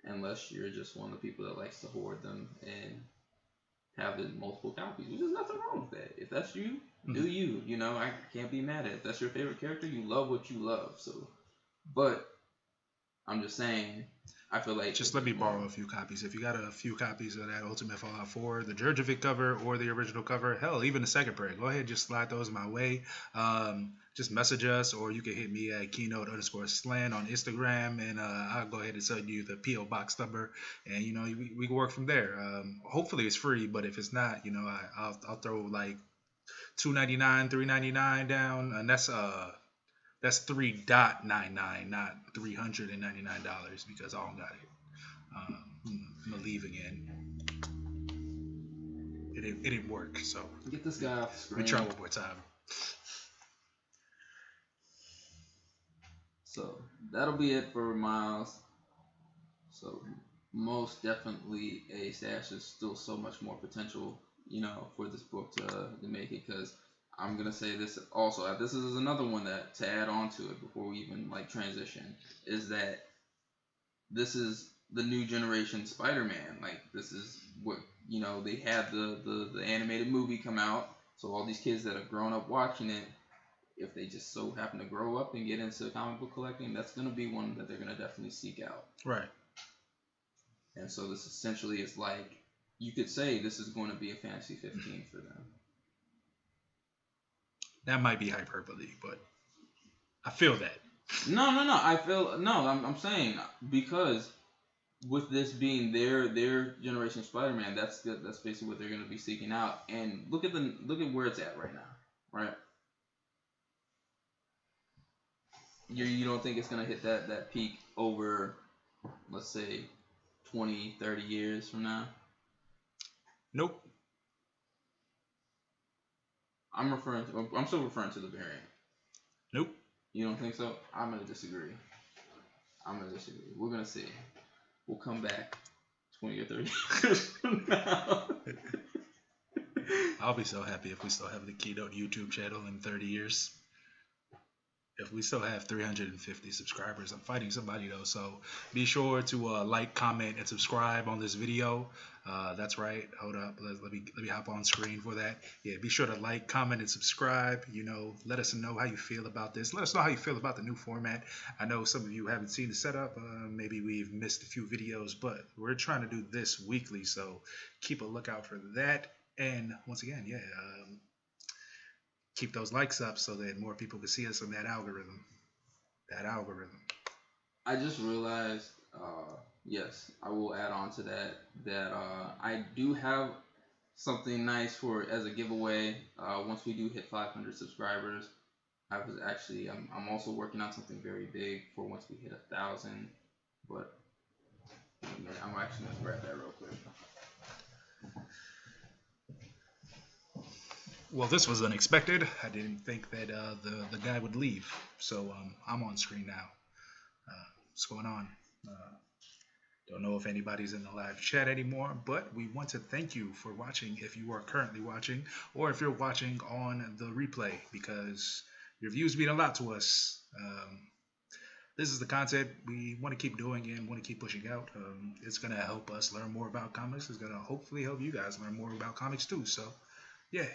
[SPEAKER 1] Unless you're just one of the people that likes to hoard them and have it multiple copies. There's nothing wrong with that. If that's you, do you. I can't be mad at it. If that's your favorite character, you love what you love. So, but I'm just saying, I feel like...
[SPEAKER 2] Just let me borrow a few copies. If you got a few copies of that Ultimate Fallout 4, the Jurjovic cover or the original cover, hell, even the second print, go ahead and just slide those my way. Just message us, or you can hit me at Keynote_slan on Instagram, and I'll go ahead and send you the P.O. Box number, and, we can work from there. Hopefully it's free, but if it's not, I'll throw like $2.99, $3.99 down, and that's $3.99, not $399 because I don't got it. I'm leaving in. It didn't work, so
[SPEAKER 1] get this guy off the screen.
[SPEAKER 2] We try one more time.
[SPEAKER 1] So that'll be it for Miles. So most definitely a stash. There's still so much more potential, for this book to make it, because I'm gonna say this also. This is another one that to add on to it before we even transition is that this is the new generation Spider-Man. Like this is what they had the animated movie come out. So all these kids that have grown up watching it, if they just so happen to grow up and get into comic book collecting, that's gonna be one that they're gonna definitely seek out.
[SPEAKER 2] Right.
[SPEAKER 1] And so this essentially is like you could say this is going to be a Fantasy 15 for them.
[SPEAKER 2] That might be hyperbole, but I feel that.
[SPEAKER 1] No. I'm saying because with this being their generation Spider-Man, that's basically what they're going to be seeking out. And look at where it's at right now, right? You don't think it's going to hit that peak over, let's say, 20, 30 years from now?
[SPEAKER 2] Nope.
[SPEAKER 1] I'm still referring to the variant.
[SPEAKER 2] Nope.
[SPEAKER 1] You don't think so? I'm gonna disagree. We're gonna see. We'll come back 20 or 30 years from now.
[SPEAKER 2] I'll be so happy if we still have the Keynote YouTube channel in 30 years. If we still have 350 subscribers, I'm fighting somebody though. So be sure to like, comment, and subscribe on this video. That's right. Hold up. Let me hop on screen for that. Yeah, be sure to like, comment, and subscribe. Let us know how you feel about this. Let us know how you feel about the new format. I know some of you haven't seen the setup. Maybe we've missed a few videos, but we're trying to do this weekly. So keep a lookout for that. And once again, keep those likes up so that more people can see us on that algorithm.
[SPEAKER 1] I just realized, yes, I will add on to that I do have something nice as a giveaway once we do hit 500 subscribers. I'm also working on something very big for once we hit 1,000, but I'm actually going to grab that real quick.
[SPEAKER 2] Well, this was unexpected. I didn't think that the guy would leave. So I'm on screen now. What's going on? Don't know if anybody's in the live chat anymore, but we want to thank you for watching if you are currently watching, or if you're watching on the replay, because your views mean a lot to us. This is the content we want to keep doing and want to keep pushing out. It's going to help us learn more about comics. It's going to hopefully help you guys learn more about comics too. So, yeah,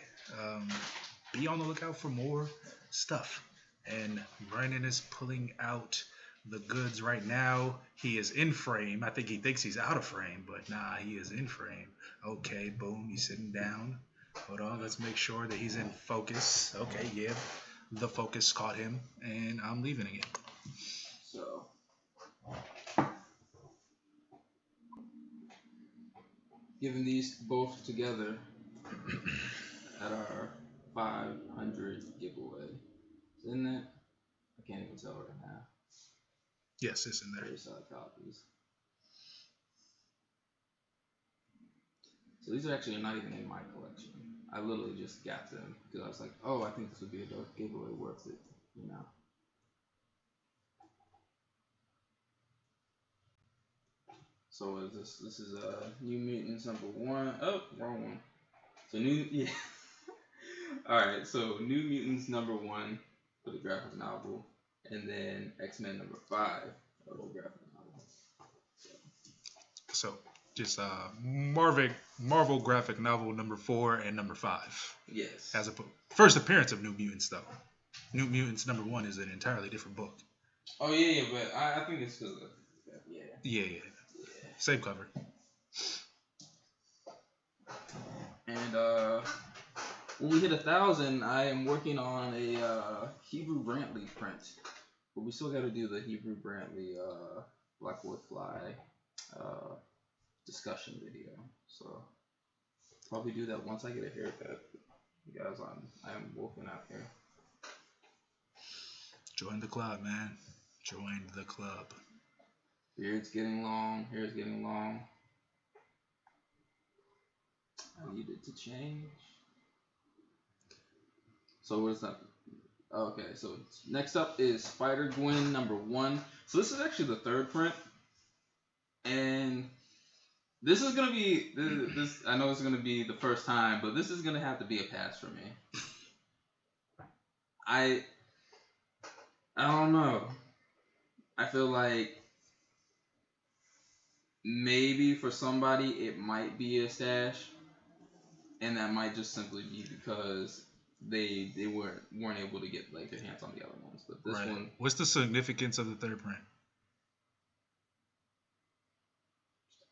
[SPEAKER 2] be on the lookout for more stuff. And Brandon is pulling out the goods right now. He is in frame. I think he thinks he's out of frame, but nah, he is in frame. Okay, boom, he's sitting down. Hold on, let's make sure that he's in focus. Okay, yeah, the focus caught him, and I'm leaving again.
[SPEAKER 1] So, giving these both together at our 500 giveaway. Isn't it? I can't even tell right now.
[SPEAKER 2] Yes, it's in there.
[SPEAKER 1] 37 copies. So these are actually not even in my collection. I literally just got them because I was like, oh, I think this would be a dope giveaway, worth it, you know. So what is this? This is New Mutants #1. Oh, wrong one. So Alright, so New Mutants #1 for the graphic novel, and then X-Men #5 for the graphic novel.
[SPEAKER 2] So just Marvel graphic novel #4 and #5.
[SPEAKER 1] Yes.
[SPEAKER 2] As a first appearance of New Mutants, though. New Mutants #1 is an entirely different book.
[SPEAKER 1] Oh yeah, but I think it's because of
[SPEAKER 2] Yeah. Same cover.
[SPEAKER 1] And when we hit 1,000, I am working on a Hebrew Brantley print, but we still got to do the Hebrew Brantley Blackwood Fly discussion video. So probably do that once I get a haircut. You guys, I am wolfing out here.
[SPEAKER 2] Join the club, man. Join the club.
[SPEAKER 1] Beard's getting long. Hair's getting long. I need it to change. So what is that? Okay, so next up is Spider-Gwen #1. So this is actually the third print, and this is gonna be this. I know it's gonna be the first time, but this is gonna have to be a pass for me. I don't know. I feel like maybe for somebody it might be a stash, and that might just simply be because they weren't able to get like their hands on the other ones. But this one,
[SPEAKER 2] what's the significance of the third print?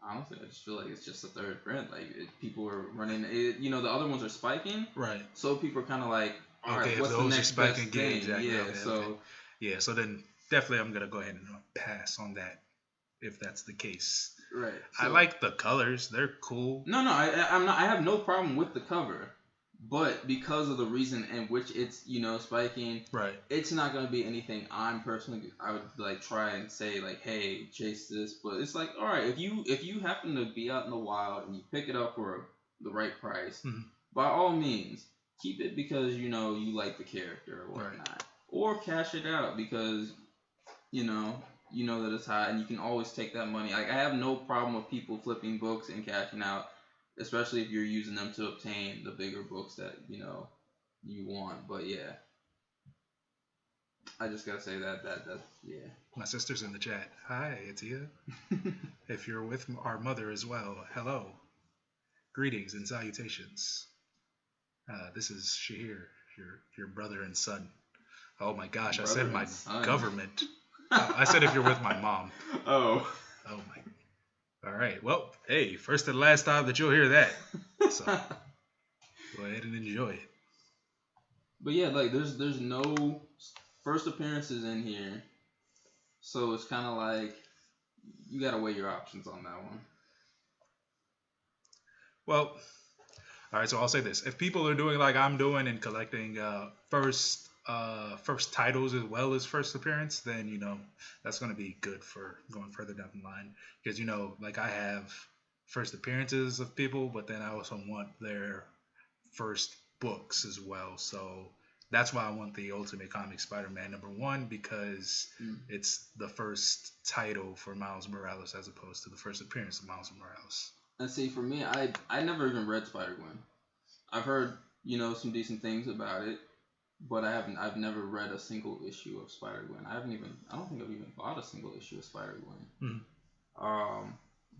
[SPEAKER 1] honestly, I just feel like it's just a third print. Like people are running it, you know, the other ones are spiking,
[SPEAKER 2] right?
[SPEAKER 1] So people are kind of like, all right,
[SPEAKER 2] okay,
[SPEAKER 1] what's
[SPEAKER 2] if those
[SPEAKER 1] the next
[SPEAKER 2] are spiking
[SPEAKER 1] best thing?
[SPEAKER 2] exactly.
[SPEAKER 1] Yeah,
[SPEAKER 2] okay,
[SPEAKER 1] so
[SPEAKER 2] okay. Yeah, so then definitely I'm gonna go ahead and pass on that if that's the case.
[SPEAKER 1] Right. So,
[SPEAKER 2] I like the colors; they're cool.
[SPEAKER 1] No, I'm not. I have no problem with the cover, but because of the reason in which it's, you know, spiking,
[SPEAKER 2] right?
[SPEAKER 1] It's not gonna be anything I would like try and say like, hey, chase this. But it's like, all right, if you happen to be out in the wild and you pick it up for the right price, by all means, keep it because you know you like the character or whatnot, or cash it out because you know that it's hot and you can always take that money. Like I have no problem with people flipping books and cashing out, especially if you're using them to obtain the bigger books that you know you want. But yeah, I just gotta say that yeah.
[SPEAKER 2] My sister's in the chat. Hi, Atia. If you're with our mother as well, hello. Greetings and salutations. This is Shahir, your brother and son. Oh my gosh, I said my government. I said if you're with my mom.
[SPEAKER 1] Oh
[SPEAKER 2] my. All right. Well, hey, first and last time that you'll hear that. So go ahead and enjoy it.
[SPEAKER 1] But yeah, like there's no first appearances in here, so it's kind of like you gotta weigh your options on that one.
[SPEAKER 2] Well, all right. So I'll say this: if people are doing like I'm doing and collecting first titles as well as first appearance, then you know that's going to be good for going further down the line, because you know, like I have first appearances of people, but then I also want their first books as well. So That's why I want the Ultimate Comics Spider-Man #1 because it's the first title for Miles Morales as opposed to the first appearance of Miles Morales.
[SPEAKER 1] And see, for me, I never even read Spider-Gwen. I've heard some decent things about it, but I've never read a single issue of Spider-Gwen. I don't think I've even bought a single issue of Spider-Gwen.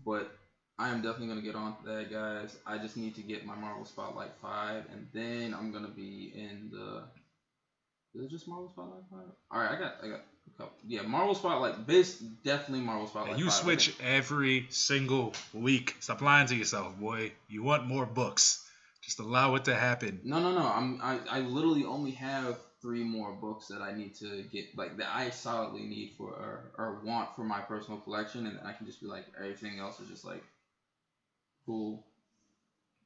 [SPEAKER 1] But I am definitely gonna get on that, guys. I just need to get my Marvel Spotlight 5, and then I'm gonna be in the. Is it just Marvel Spotlight 5? All right, I got a couple. Yeah, Marvel Spotlight. Definitely Marvel Spotlight.
[SPEAKER 2] You
[SPEAKER 1] 5,
[SPEAKER 2] switch every single week. Stop lying to yourself, boy. You want more books. Just allow it to happen.
[SPEAKER 1] No. I literally only have 3 more books that I need to get, like that I solidly need for or want for my personal collection, and I can just be like, everything else is just like, cool.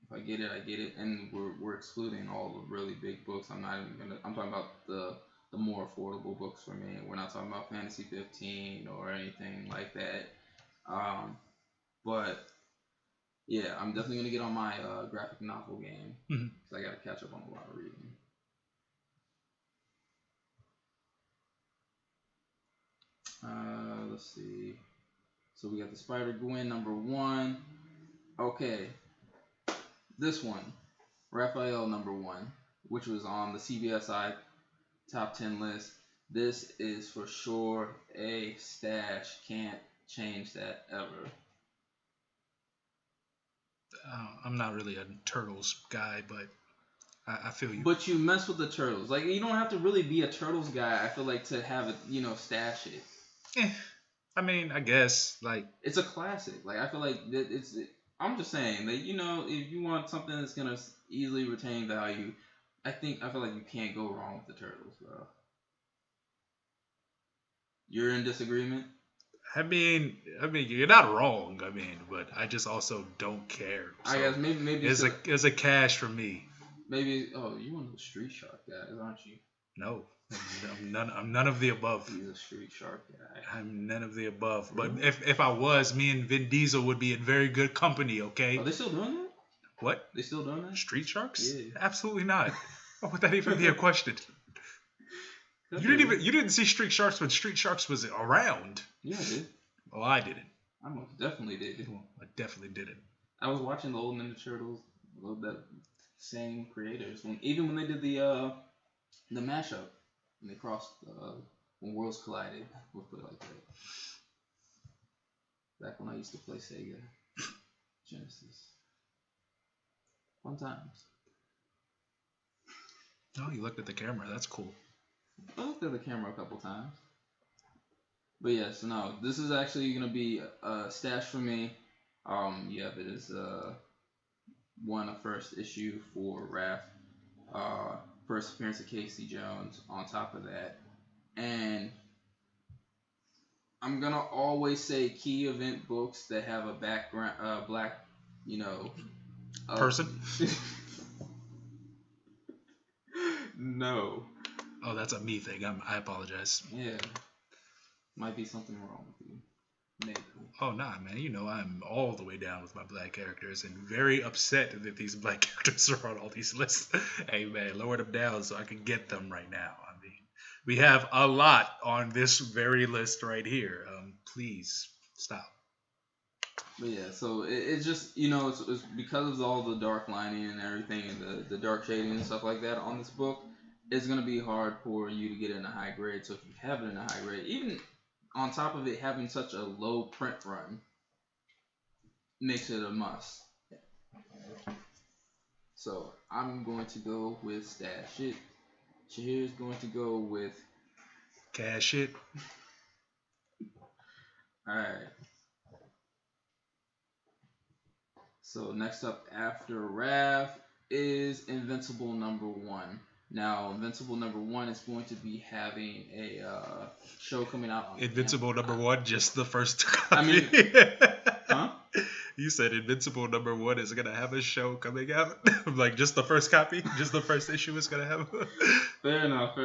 [SPEAKER 1] If I get it, I get it, and we're excluding all the really big books. I'm not even gonna. I'm talking about the more affordable books for me. We're not talking about Fantasy 15 or anything like that. But yeah, I'm definitely gonna get on my graphic novel game because I gotta catch up on a lot of reading. Let's see. So we got the Spider-Gwen #1. Okay. This one, Raphael #1, which was on the CBSI top 10 list. This is for sure a stash. Can't change that ever.
[SPEAKER 2] I'm not really a Turtles guy, but I feel you.
[SPEAKER 1] But you mess with the Turtles. Like, you don't have to really be a Turtles guy, I feel like, to have it, stash it.
[SPEAKER 2] I mean, I guess, like...
[SPEAKER 1] It's a classic. Like, I feel like I'm just saying that, if you want something that's going to easily retain value, I feel like you can't go wrong with the Turtles, bro. You're in disagreement?
[SPEAKER 2] I mean, you're not wrong. But I just also don't care. So
[SPEAKER 1] I guess maybe
[SPEAKER 2] it's a cash for me.
[SPEAKER 1] Maybe. Oh, you one of the Street Shark guys, aren't you?
[SPEAKER 2] No, I'm none of the above.
[SPEAKER 1] He's a Street Shark guy.
[SPEAKER 2] I'm none of the above. But if I was, me and Vin Diesel would be in very good company. Okay.
[SPEAKER 1] Are they still doing that?
[SPEAKER 2] What?
[SPEAKER 1] They still doing that?
[SPEAKER 2] Street Sharks?
[SPEAKER 1] Yeah.
[SPEAKER 2] Absolutely not. Why would that even be a question? You didn't see Street Sharks when Street Sharks was around.
[SPEAKER 1] Yeah, I did.
[SPEAKER 2] Oh, I didn't.
[SPEAKER 1] I most definitely did.
[SPEAKER 2] Well, I definitely didn't.
[SPEAKER 1] I was watching the old Ninja Turtles, that same creators, even when they did the mashup, and they crossed when worlds collided. We'll put it like that. Back when I used to play Sega Genesis. Fun times.
[SPEAKER 2] Oh, you looked at the camera. That's cool.
[SPEAKER 1] I looked at the camera a couple times. But yes, no, this is actually going to be a stash for me. Yeah, it is a first issue for Raph. First appearance of Casey Jones on top of that. And I'm going to always say key event books that have a background, black,
[SPEAKER 2] person?
[SPEAKER 1] No.
[SPEAKER 2] Oh, that's a me thing. I apologize.
[SPEAKER 1] Yeah. Might be something wrong with you. Maybe.
[SPEAKER 2] Oh, nah, man. I'm all the way down with my black characters and very upset that these black characters are on all these lists. Hey, man, lower them down so I can get them right now. We have a lot on this very list right here. Please stop.
[SPEAKER 1] But yeah, so it's just, it's because of all the dark lining and everything and the dark shading and stuff like that on this book, it's going to be hard for you to get in a high grade. So if you have it in a high grade, even on top of it having such a low print run, makes it a must. So I'm going to go with Stash It. Shahir's going to go with
[SPEAKER 2] Cash It.
[SPEAKER 1] Alright. So next up after Raph is Invincible #1. Now, Invincible #1 is going to be having a show coming out on
[SPEAKER 2] Invincible #1, just the first copy.
[SPEAKER 1] Huh?
[SPEAKER 2] You said Invincible #1 is going to have a show coming out? Like, just the first copy? Just the first issue is going to have?
[SPEAKER 1] Fair enough.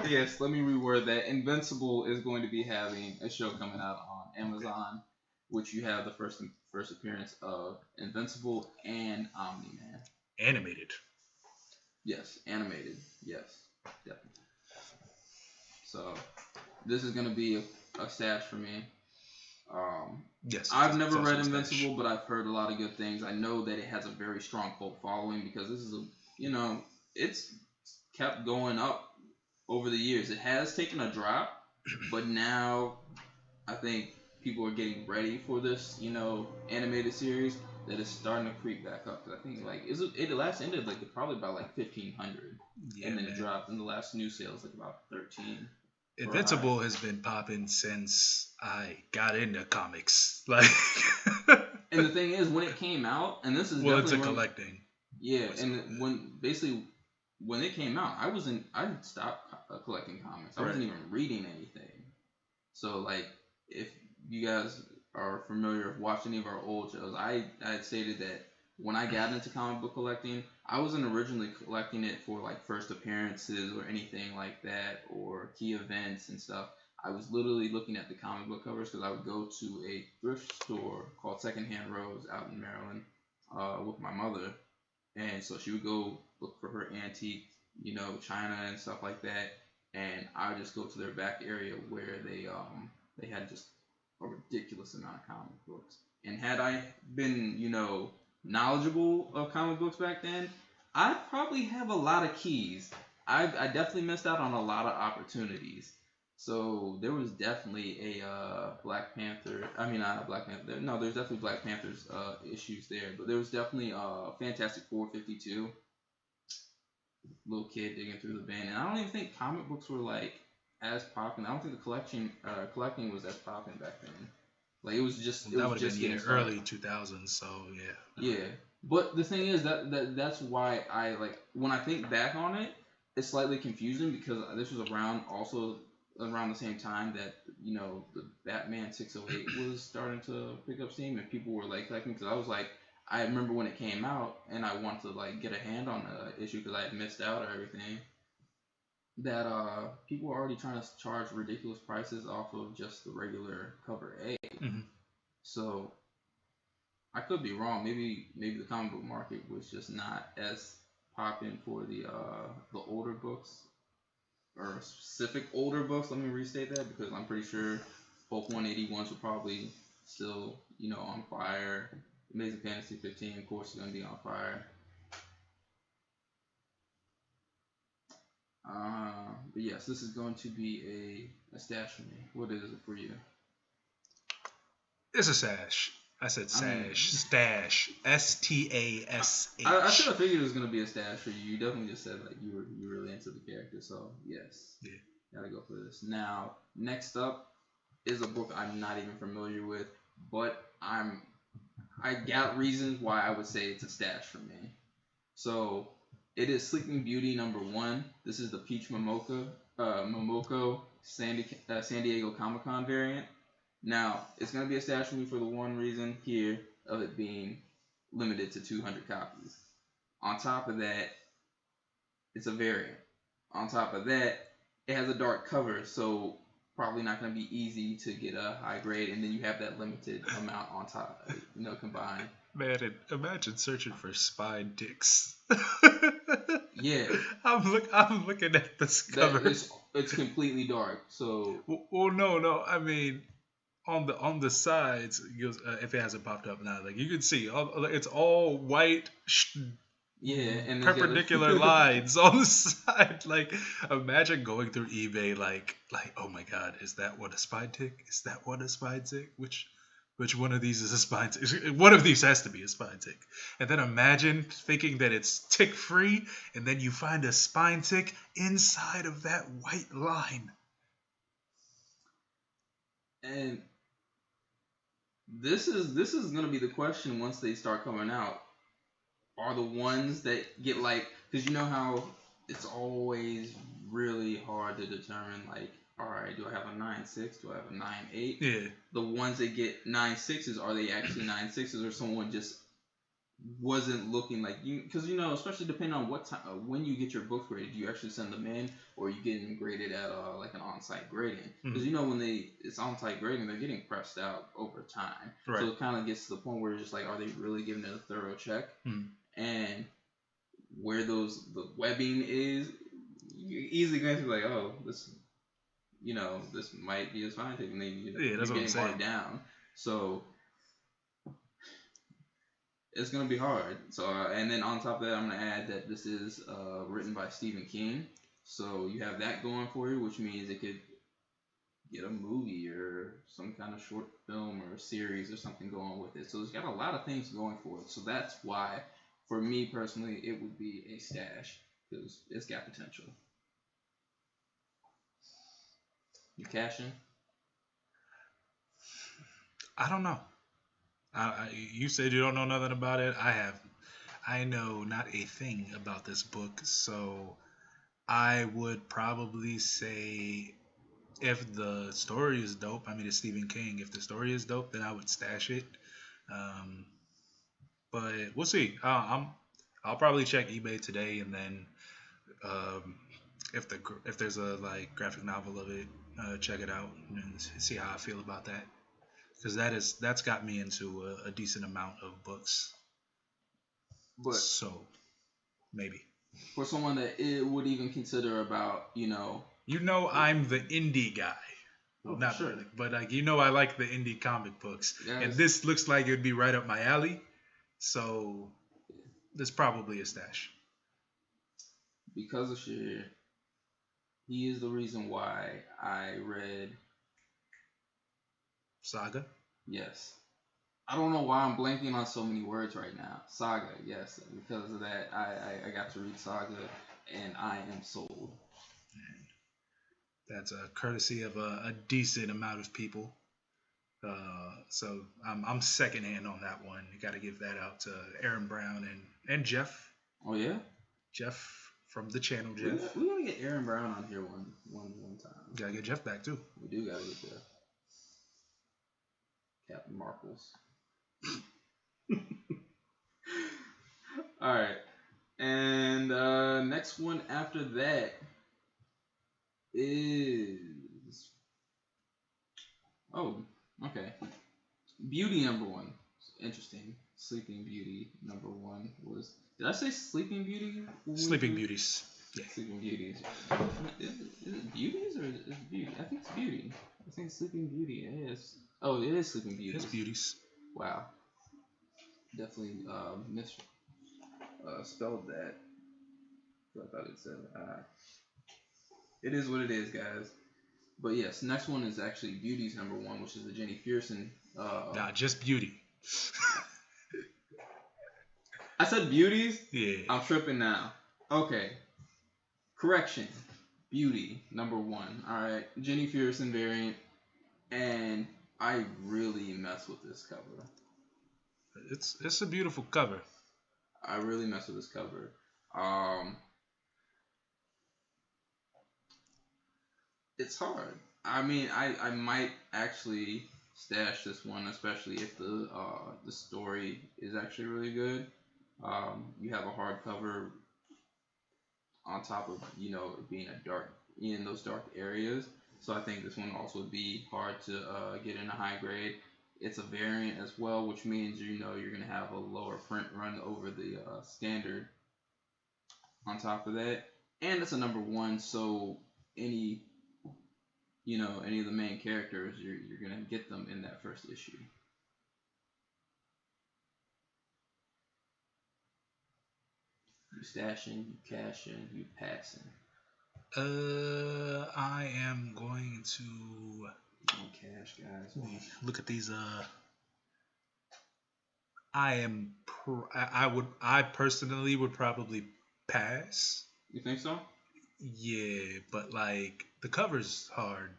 [SPEAKER 1] Yes, let me reword that. Invincible is going to be having a show coming out on Amazon, which you have the first appearance of Invincible and Omni-Man.
[SPEAKER 2] Animated.
[SPEAKER 1] Yes, animated. Yes. definitely. So this is gonna be a stash for me.
[SPEAKER 2] Yes,
[SPEAKER 1] I've never read Invincible, but I've heard a lot of good things. I know that it has a very strong cult following because this is it's kept going up over the years. It has taken a drop, but now I think people are getting ready for this, animated series that is starting to creep back up. Cause I think it last ended probably about 1,500, and then it dropped. And the last new sales about 13.
[SPEAKER 2] Invincible has been popping since I got into comics.
[SPEAKER 1] And the thing is, when it came out, and this is
[SPEAKER 2] it's a collecting.
[SPEAKER 1] Yeah, and when it came out, I stopped collecting comics. I wasn't even reading anything. So if you guys are familiar with watching any of our old shows, I had stated that when I got into comic book collecting, I wasn't originally collecting it for first appearances or anything like that or key events and stuff. I was literally looking at the comic book covers because I would go to a thrift store called Secondhand Rose out in Maryland with my mother, and so she would go look for her antique, China and stuff like that, and I would just go to their back area where they had just a ridiculous amount of comic books. And had I been, knowledgeable of comic books back then, I'd probably have a lot of keys. I definitely missed out on a lot of opportunities. So there was definitely a Black Panther. I mean, not Black Panther. No, there's definitely Black Panther's issues there. But there was definitely Fantastic Four 52. Little kid digging through the bin. And I don't even think comic books were as popping. I don't think the collecting was as popping back then. It was just
[SPEAKER 2] that would have been early 2000s. So yeah.
[SPEAKER 1] Yeah, but the thing is that's why I when I think back on it, it's slightly confusing because this was around the same time that the Batman 608 was starting to pick up steam and people were collecting, because I was I remember when it came out and I wanted to get a hand on the issue because I had missed out on everything, that people were already trying to charge ridiculous prices off of just the regular cover A.
[SPEAKER 2] Mm-hmm.
[SPEAKER 1] So I could be wrong. Maybe the comic book market was just not as popping for the older books, or specific older books. Let me restate that, because I'm pretty sure both 181s were probably still on fire. Amazing Fantasy 15, of course, is going to be on fire. But yes, this is going to be a stash for me. What is it for you?
[SPEAKER 2] It's a stash. I said sash. Stash. STASH.
[SPEAKER 1] I should have figured it was going to be a stash for you. You definitely just said you were really into the character. So, yes.
[SPEAKER 2] Yeah.
[SPEAKER 1] Gotta go for this. Now, next up is a book I'm not even familiar with, but I got reasons why I would say it's a stash for me. So, it is Sleeping Beauty #1. This is the Peach Momoko San Diego Comic-Con variant. Now, it's going to be a stash for me for the one reason here of it being limited to 200 copies. On top of that, it's a variant. On top of that, it has a dark cover, so probably not going to be easy to get a high grade, and then you have that limited amount on top, combined.
[SPEAKER 2] Man, imagine searching for spine ticks.
[SPEAKER 1] Yeah.
[SPEAKER 2] I'm looking at this cover.
[SPEAKER 1] It's completely dark, so...
[SPEAKER 2] Well, no, I mean... On the sides, if it hasn't popped up now, you can see it's all white,
[SPEAKER 1] and
[SPEAKER 2] perpendicular lines on the side. Imagine going through eBay, oh my God, is that what a spine tick? Is that what a spine tick? Which one of these is a spine tick? One of these has to be a spine tick. And then imagine thinking that it's tick free, and then you find a spine tick inside of that white line.
[SPEAKER 1] And this is gonna be the question once they start coming out. Are the ones that get because you know how it's always really hard to determine all right, do I have a 9.6? Do I have a 9.8?
[SPEAKER 2] Yeah.
[SPEAKER 1] The ones that get 9.6s, are they actually 9.6s, or someone just wasn't looking you? Because especially depending on what time, when you get your books graded, do you actually send them in, or are you getting graded at an on-site grading? Because when it's on-site grading, they're getting pressed out over time.
[SPEAKER 2] Right.
[SPEAKER 1] So it kind of gets to the point where it's just are they really giving it a thorough check? And where the webbing is, you easily glance and be like, oh, this, this might be a scientific, and then
[SPEAKER 2] Yeah, that's
[SPEAKER 1] you're
[SPEAKER 2] what I'm
[SPEAKER 1] getting
[SPEAKER 2] saying.
[SPEAKER 1] marked down. So it's gonna be hard. So and then on top of that, I'm gonna add that this is written by Stephen King. So you have that going for you, which means it could get a movie or some kind of short film or a series or something going with it. So it's got a lot of things going for it. So that's why, for me personally, it would be a stash because it's got potential. You cashing?
[SPEAKER 2] I don't know. You said you don't know nothing about it. I know not a thing about this book, so I would probably say if the story is dope, I mean it's Stephen King. If the story is dope, then I would stash it. Um, but we'll see. I'll probably check eBay today, and then um, if there's a like graphic novel of it, check it out and see how I feel about that. Because that's got me into a decent amount of books.
[SPEAKER 1] But
[SPEAKER 2] So maybe.
[SPEAKER 1] for someone that it would even consider about,
[SPEAKER 2] I'm the indie guy. Well, not
[SPEAKER 1] sure.
[SPEAKER 2] really, but like I like the indie comic books,
[SPEAKER 1] Yes.
[SPEAKER 2] and this looks like it would be right up my alley. So there's probably a stash.
[SPEAKER 1] Because of Shir, he is the reason why I read
[SPEAKER 2] Saga.
[SPEAKER 1] Yes. I don't know why I'm blanking on so many words right now. Saga, yes. Because of that, I got to read Saga, and I am sold.
[SPEAKER 2] That's a courtesy of a decent amount of people. So I'm secondhand on that one. You got to give that out to Aaron Brown and Jeff.
[SPEAKER 1] Oh yeah.
[SPEAKER 2] Jeff from the channel. Jeff.
[SPEAKER 1] We gotta get Aaron Brown on here one time.
[SPEAKER 2] Gotta get Jeff back too.
[SPEAKER 1] We do gotta get Jeff. Captain Marbles. All right, and next one after that is okay. Beauty number one. Interesting. Sleeping Beauty number one was. Did I say Sleeping Beauty?
[SPEAKER 2] Sleeping Beauties.
[SPEAKER 1] Yeah. Sleeping Beauties. Is it Beauties or is it Beauty? I think it's Beauty. I think Sleeping Beauty. It is. Oh, it is Sleeping Beauties.
[SPEAKER 2] It's Beauties.
[SPEAKER 1] Wow. Definitely spelled that. I thought it said it is what it is, guys. But yes, next one is actually Beauty's number one, which is the Jenny Pearson.
[SPEAKER 2] Nah, just Beauty.
[SPEAKER 1] I said Beauties?
[SPEAKER 2] Yeah.
[SPEAKER 1] I'm tripping now. Okay. Correction. Beauty, number one. Alright. Jenny Pearson variant. And I really mess with this cover.
[SPEAKER 2] It's a beautiful cover.
[SPEAKER 1] I really mess with this cover. It's hard. I mean, I might actually stash this one, especially if the story is actually really good. You have a hardcover on top of it being in those dark areas. So I think this one also would be hard to get in a high grade. It's a variant as well, which means you're gonna have a lower print run over the standard. On top of that, and it's a number one, so any of the main characters, you're gonna get them in that first issue. You stashing, you cashing, you passing.
[SPEAKER 2] I am going to
[SPEAKER 1] cash, guys.
[SPEAKER 2] Look at these. I personally would probably pass.
[SPEAKER 1] You think so?
[SPEAKER 2] Yeah, but like the cover's hard.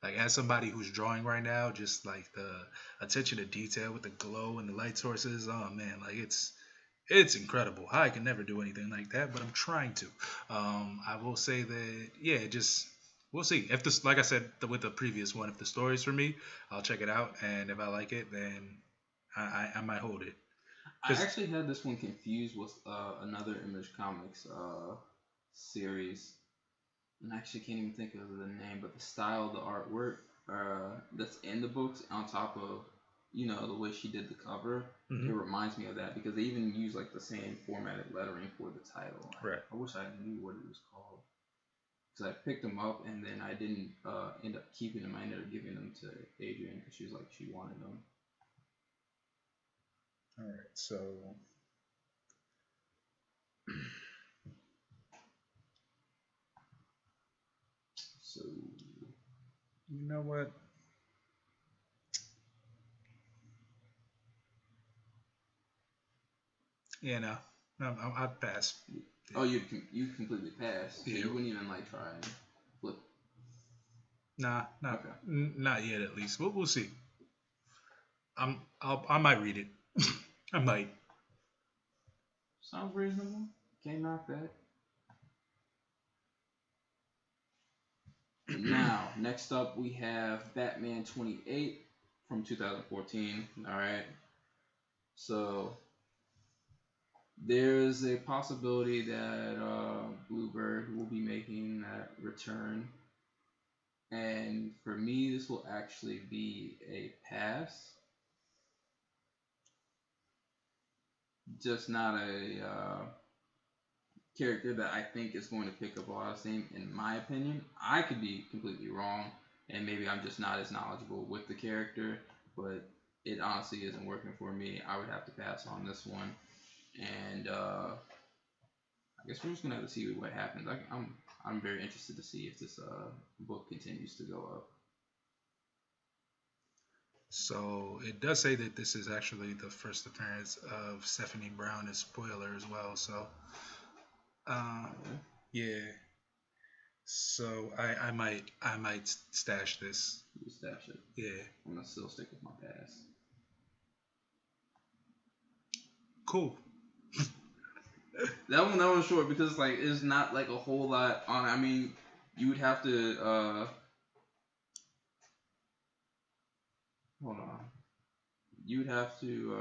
[SPEAKER 2] Like as somebody who's drawing right now, just like the attention to detail with the glow and the light sources, oh man, like it's incredible. I can never do anything like that, but I'm trying to. I will say that we'll see. If this, like I said with the previous one, if the story's for me, I'll check it out, and if I like it, then I might hold it.
[SPEAKER 1] I actually had this one confused with another Image Comics series, and I actually can't even think of the name, but the style, the artwork that's in the books on top of the way she did the cover, it reminds me of that because they even use like the same formatted lettering for the title.
[SPEAKER 2] Right.
[SPEAKER 1] I wish I knew what it was called. because I picked them up and then I didn't end up keeping them. I ended up giving them to Adrian because she was like she wanted them.
[SPEAKER 2] All right, so you know what? Yeah, no, I'd pass.
[SPEAKER 1] Oh, you completely passed. So
[SPEAKER 2] Yeah.
[SPEAKER 1] you wouldn't even like try and flip.
[SPEAKER 2] Nah, not
[SPEAKER 1] Okay.
[SPEAKER 2] not yet. At least we'll see. I might read it. I might.
[SPEAKER 1] Sounds reasonable. Can't knock that. Now, next up we have Batman 28 from 2014. All right. So there's a possibility that Bluebird will be making that return, and for me, this will actually be a pass. Just not a character that I think is going to pick up a lot of steam, in my opinion. I could be completely wrong, and maybe I'm just not as knowledgeable with the character, but it honestly isn't working for me. I would have to pass on this one, and I guess we're just gonna have to see what happens. I'm very interested to see if this book continues to go up.
[SPEAKER 2] So it does say that this is actually the first appearance of Stephanie Brown as spoiler as well. So, yeah. So I might stash this.
[SPEAKER 1] You stash it.
[SPEAKER 2] Yeah.
[SPEAKER 1] I'm gonna still stick with my pass.
[SPEAKER 2] Cool.
[SPEAKER 1] That one was short because like it's not like a whole lot on. I mean, you would have to hold on. You would have to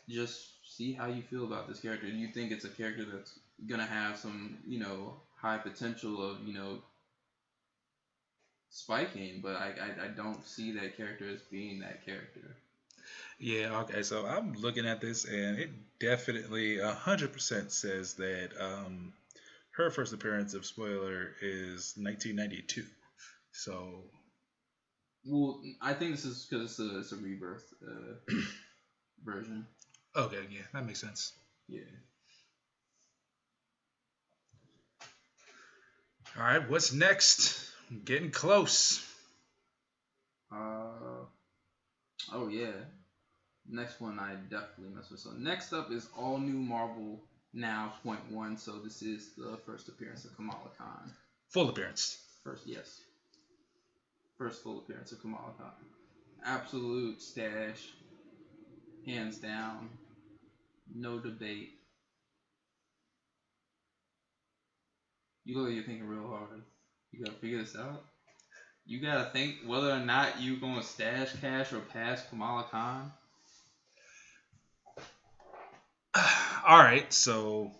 [SPEAKER 1] just see how you feel about this character. Do you think it's a character that's gonna have some, high potential of, spiking? But I don't see that character as being that character.
[SPEAKER 2] Yeah, okay. So I'm looking at this, and it definitely 100% says that her first appearance of spoiler is 1992. So,
[SPEAKER 1] well, I think this is because it's a rebirth version.
[SPEAKER 2] Okay, yeah, that makes sense.
[SPEAKER 1] Yeah.
[SPEAKER 2] All right, what's next? I'm getting close.
[SPEAKER 1] Oh yeah. Next one I definitely mess with. So next up is all new Marvel Now .1. So this is the first appearance of Kamala Khan.
[SPEAKER 2] Full appearance.
[SPEAKER 1] First full appearance of Kamala Khan. Absolute stash. Hands down. No debate. You look like you're thinking real hard. You gotta figure this out. You gotta think whether or not you gonna stash cash or pass Kamala Khan.
[SPEAKER 2] All right, so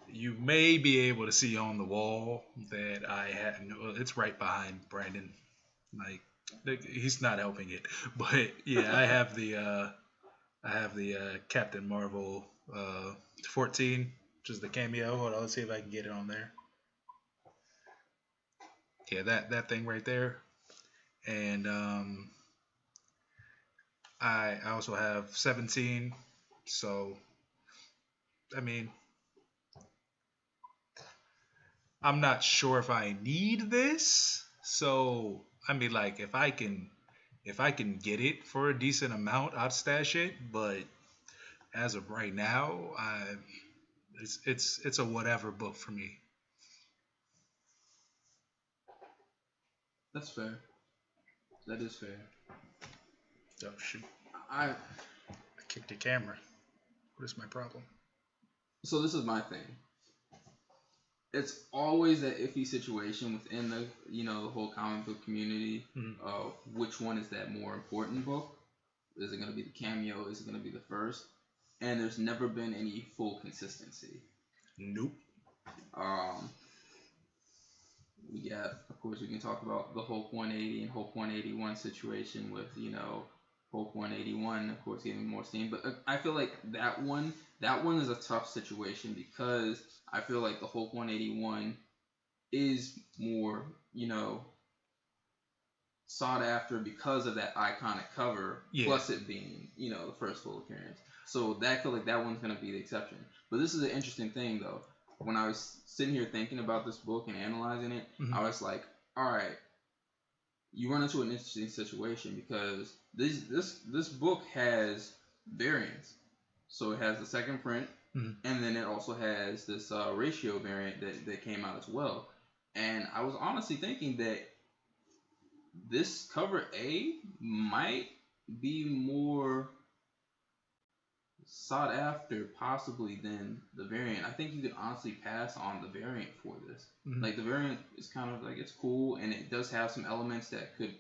[SPEAKER 2] you may be able to see on the wall that I had. It's right behind Brandon. Like he's not helping it, but yeah, I have the Captain Marvel 14, which is the cameo. Hold on, let's see if I can get it on there. Yeah, that thing right there, and I also have 17. So, I mean, I'm not sure if I need this. So, I mean, like if I can get it for a decent amount, I'd stash it. But as of right now, it's a whatever book for me.
[SPEAKER 1] That's fair. That is fair.
[SPEAKER 2] Oh shoot!
[SPEAKER 1] I
[SPEAKER 2] kicked the camera. What is my problem?
[SPEAKER 1] So this is my thing. It's always that iffy situation within the the whole comic book community of which one is that more important book. Is it going to be the cameo? Is it going to be the first? And there's never been any full consistency.
[SPEAKER 2] Nope.
[SPEAKER 1] We got, of course, we can talk about the Hulk 180 and Hulk 181 situation with Hulk 181, of course, getting more steam. But I feel like that one that one is a tough situation because I feel like the Hulk 181 is more, sought after because of that iconic cover, plus it being, the first full appearance. So I feel like that one's gonna be the exception. But this is an interesting thing though. When I was sitting here thinking about this book and analyzing it, I was like, all right, you run into an interesting situation because this book has variants. So it has the second print, and then it also has this ratio variant that came out as well. And I was honestly thinking that this cover A might be more sought after possibly than the variant. I think you could honestly pass on the variant for this. Like the variant is kind of like, it's cool and it does have some elements that could,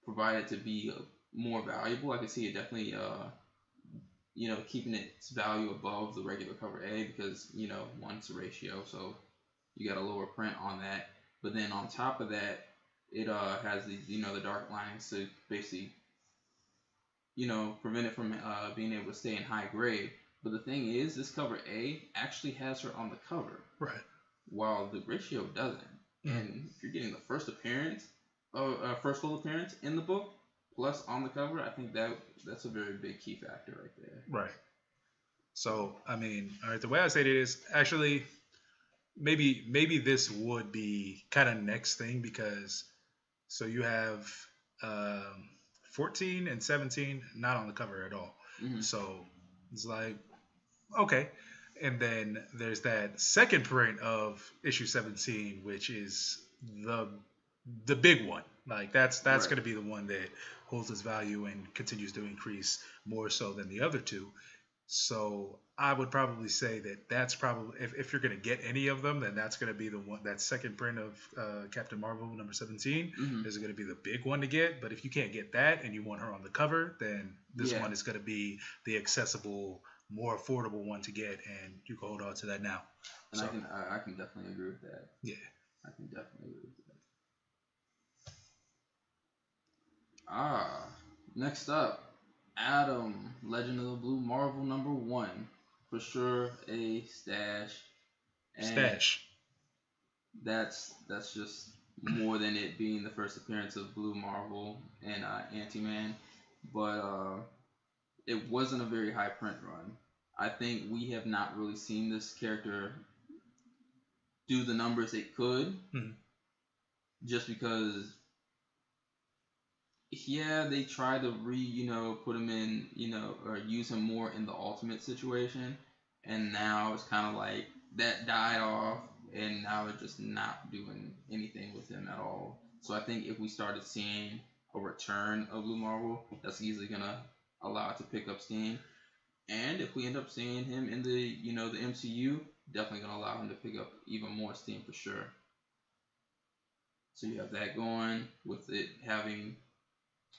[SPEAKER 1] provide it to be more valuable. I could see it definitely keeping its value above the regular cover A because, one's a ratio, so you got a lower print on that. But then on top of that, it has these, the dark lines to basically, prevent it from being able to stay in high grade. But the thing is, this cover A actually has her on the cover.
[SPEAKER 2] Right.
[SPEAKER 1] While the ratio doesn't. And if you're getting the first full appearance in the book, plus on the cover, I think that's a very big key factor right there.
[SPEAKER 2] Right. So, I mean, all right, the way I say it is actually maybe this would be kind of next thing because so you have 14 and 17 not on the cover at all. So it's like, okay. And then there's that second print of issue 17, which is the big one. Like that's right. Going to be the one that holds its value and continues to increase more so than the other two. So I would probably say that's probably, if you're going to get any of them, then that's going to be the one, that second print of Captain Marvel number 17 is going to be the big one to get. But if you can't get that and you want her on the cover, then this one is going to be the accessible, more affordable one to get, and you can hold on to that now.
[SPEAKER 1] And so, I can definitely agree with that.
[SPEAKER 2] Yeah.
[SPEAKER 1] I can definitely agree with that. Next up, Adam, Legend of the Blue Marvel number 1. For sure a stash. And that's just more than it being the first appearance of Blue Marvel and Ant-Man. But it wasn't a very high print run. I think we have not really seen this character do the numbers it could. Just because they tried to put him in, or use him more in the Ultimate situation, and now it's kind of like that died off, and now they're just not doing anything with him at all. So I think if we started seeing a return of Blue Marvel, that's easily gonna allow it to pick up steam. And if we end up seeing him in the, the MCU, definitely gonna allow him to pick up even more steam for sure. So you have that going with it having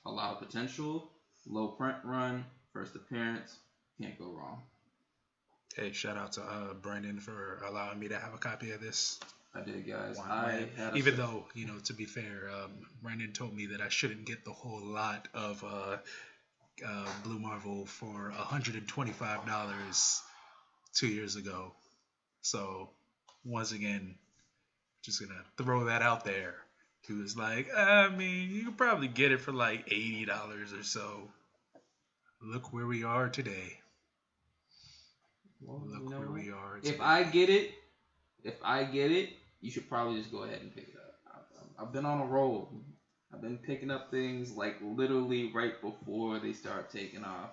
[SPEAKER 1] a lot of potential, low print run, first appearance, can't go wrong.
[SPEAKER 2] Hey, shout out to Brandon for allowing me to have a copy of this.
[SPEAKER 1] I did, guys.
[SPEAKER 2] Even though, to be fair, Brandon told me that I shouldn't get the whole lot of Blue Marvel for $125 2 years ago. So, once again, just gonna throw that out there. He was like, I mean, you could probably get it for like $80 or so. Look where we are today.
[SPEAKER 1] Well,
[SPEAKER 2] where we are today.
[SPEAKER 1] If I get it, you should probably just go ahead and pick it up. I've been on a roll. I've been picking up things like literally right before they start taking off.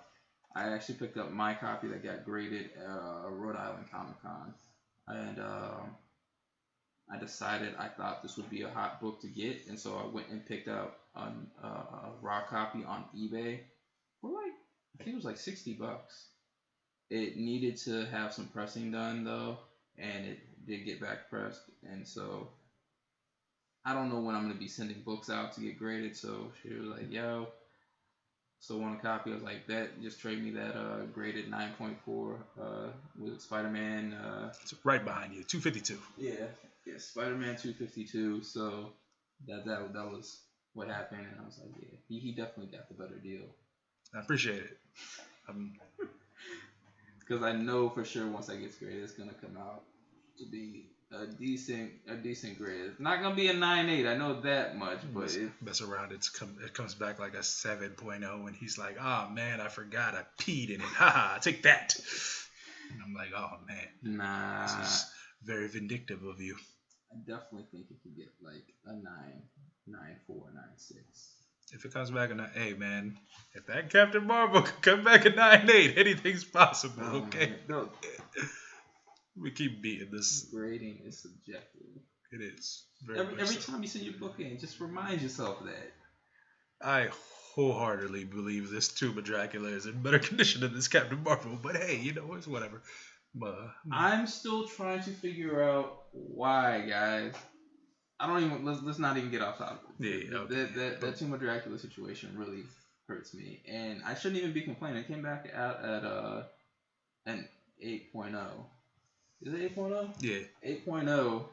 [SPEAKER 1] I actually picked up my copy that got graded at Rhode Island Comic Con. And I decided I thought this would be a hot book to get, and so I went and picked up a raw copy on eBay for I think it was like $60. It needed to have some pressing done though, and it did get back pressed, and so I don't know when I'm gonna be sending books out to get graded. So she was like, "Yo, so want a copy?" I was like, "Bet, just trade me that graded 9.4 with Spider-Man."
[SPEAKER 2] It's right behind you, 252.
[SPEAKER 1] Yeah, Spider-Man 252. So that was what happened, and I was like, "Yeah, he definitely got the better deal."
[SPEAKER 2] I appreciate it.
[SPEAKER 1] because I know for sure once that gets graded, it's gonna come out to be a decent grade. It's not gonna be a 9.8. I know that much, but
[SPEAKER 2] mess around, it comes back like a 7.0, and he's like, "Oh man, I forgot I peed in it. Haha, take that." And I'm like, "Oh man,
[SPEAKER 1] nah,
[SPEAKER 2] this is very vindictive of you."
[SPEAKER 1] I definitely think it could get like a 9.4, 9.6.
[SPEAKER 2] If it comes back a hey man, if that Captain Marvel could come back a 9.8, anything's possible. Okay.
[SPEAKER 1] No.
[SPEAKER 2] We keep beating this.
[SPEAKER 1] Grading is subjective.
[SPEAKER 2] It is.
[SPEAKER 1] Every time you send your book in, just remind yourself of that.
[SPEAKER 2] I wholeheartedly believe this Tomb of Dracula is in better condition than this Captain Marvel, but hey, it's whatever.
[SPEAKER 1] I'm still trying to figure out why, guys. I don't even let's not even get off topic.
[SPEAKER 2] Yeah, okay.
[SPEAKER 1] That Tomb of Dracula situation really hurts me, and I shouldn't even be complaining. It came back out at an 8.0. Is it 8.0?
[SPEAKER 2] Yeah.
[SPEAKER 1] 8.0,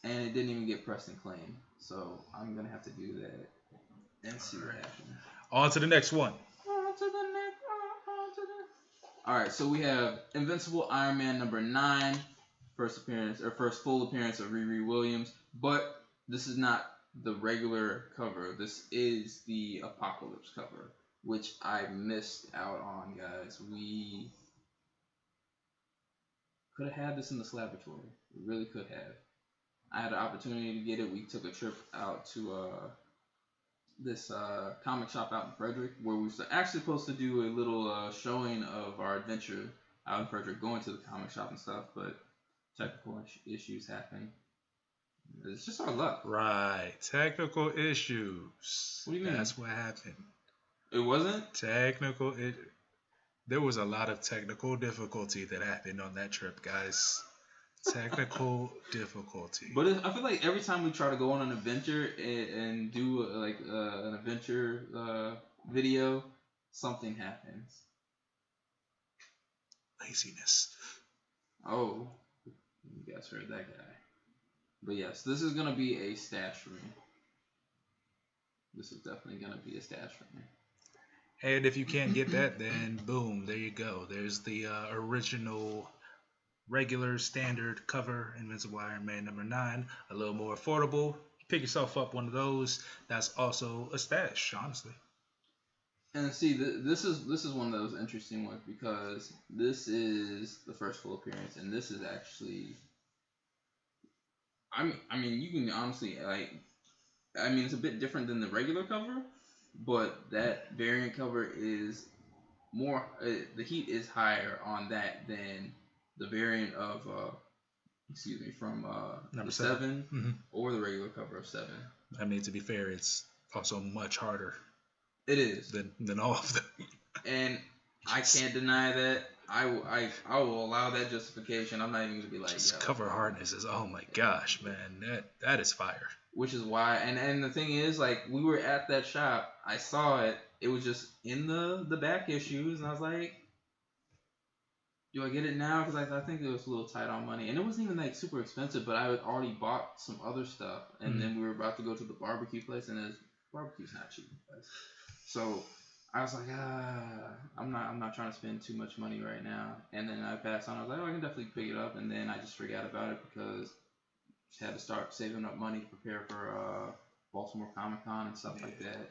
[SPEAKER 1] and it didn't even get pressed and claimed. So I'm gonna have to do that and see what happens.
[SPEAKER 2] On to the next one.
[SPEAKER 1] Alright, so we have Invincible Iron Man number 9, first full appearance of Riri Williams, but this is not the regular cover. This is the Apocalypse cover, which I missed out on, guys. We could have had this in the Slaboratory. We really could have. I had an opportunity to get it. We took a trip out to this comic shop out in Frederick, where we were actually supposed to do a little showing of our adventure out in Frederick, going to the comic shop and stuff, but technical issues happened. It's just our luck.
[SPEAKER 2] Right. Technical issues.
[SPEAKER 1] What do you mean?
[SPEAKER 2] That's what happened.
[SPEAKER 1] It wasn't?
[SPEAKER 2] There was a lot of technical difficulty that happened on that trip, guys. Technical difficulty.
[SPEAKER 1] But I feel like every time we try to go on an adventure and do an adventure video, something happens.
[SPEAKER 2] Laziness.
[SPEAKER 1] Oh, you guys heard that guy. But yes, this is gonna be a stash room. This is definitely gonna be a stash room.
[SPEAKER 2] And if you can't get that, then boom, there you go. There's the original regular standard cover, Invincible Iron Man number 9, a little more affordable. Pick yourself up one of those. That's also a stash, honestly.
[SPEAKER 1] And see, this is one of those interesting ones, because this is the first full appearance, and this is actually, I mean, you can honestly it's a bit different than the regular cover, but that variant cover is more. The heat is higher on that than the variant of from number 7
[SPEAKER 2] mm-hmm.
[SPEAKER 1] or the regular cover of 7.
[SPEAKER 2] I mean, to be fair, it's also much harder.
[SPEAKER 1] It is
[SPEAKER 2] than all of them.
[SPEAKER 1] And I can't deny that. I will allow that justification. I'm not even gonna be like,
[SPEAKER 2] just cover hardness is, oh my gosh, man, that is fire.
[SPEAKER 1] Which is why, and the thing is, like, we were at that shop. I saw it. It was just in the back issues, and I was like, do I get it now? Because I think it was a little tight on money, and it wasn't even like super expensive. But I had already bought some other stuff, and then we were about to go to the barbecue place, and barbecue's not cheap. So I was like, I'm not trying to spend too much money right now. And then I passed on. I was like, I can definitely pick it up, and then I just forgot about it because I had to start saving up money to prepare for Baltimore Comic Con and stuff like that.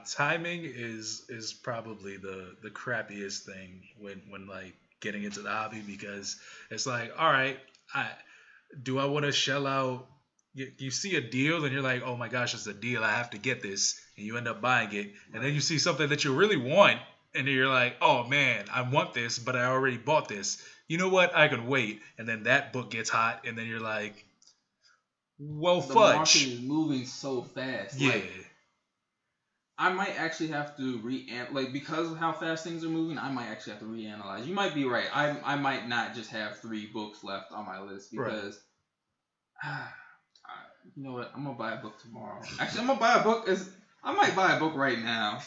[SPEAKER 2] Timing is probably the crappiest thing when like getting into the hobby, because it's like, all right, do I want to shell out? You see a deal and you're like, oh my gosh, it's a deal, I have to get this, and you end up buying it, and then you see something that you really want, and then you're like, oh man, I want this, but I already bought this. You know what? I can wait, and then that book gets hot, and then you're like, well,
[SPEAKER 1] the
[SPEAKER 2] fudge.
[SPEAKER 1] The market is moving so fast.
[SPEAKER 2] Yeah.
[SPEAKER 1] I might actually have to because of how fast things are moving, I might actually have to reanalyze. You might be right. I might not just have 3 books left on my list because, you know what? I'm gonna buy a book tomorrow. Actually, I'm gonna buy a book. I might buy a book right now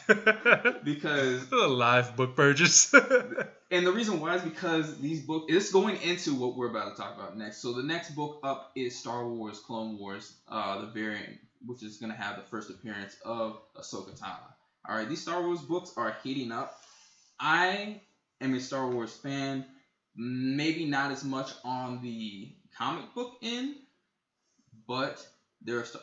[SPEAKER 1] because
[SPEAKER 2] a live book purchase.
[SPEAKER 1] And the reason why is because these books. It's going into what we're about to talk about next. So the next book up is Star Wars Clone Wars, the variant, which is going to have the first appearance of Ahsoka Tano. All right, these Star Wars books are heating up. I am a Star Wars fan. Maybe not as much on the comic book end, but there's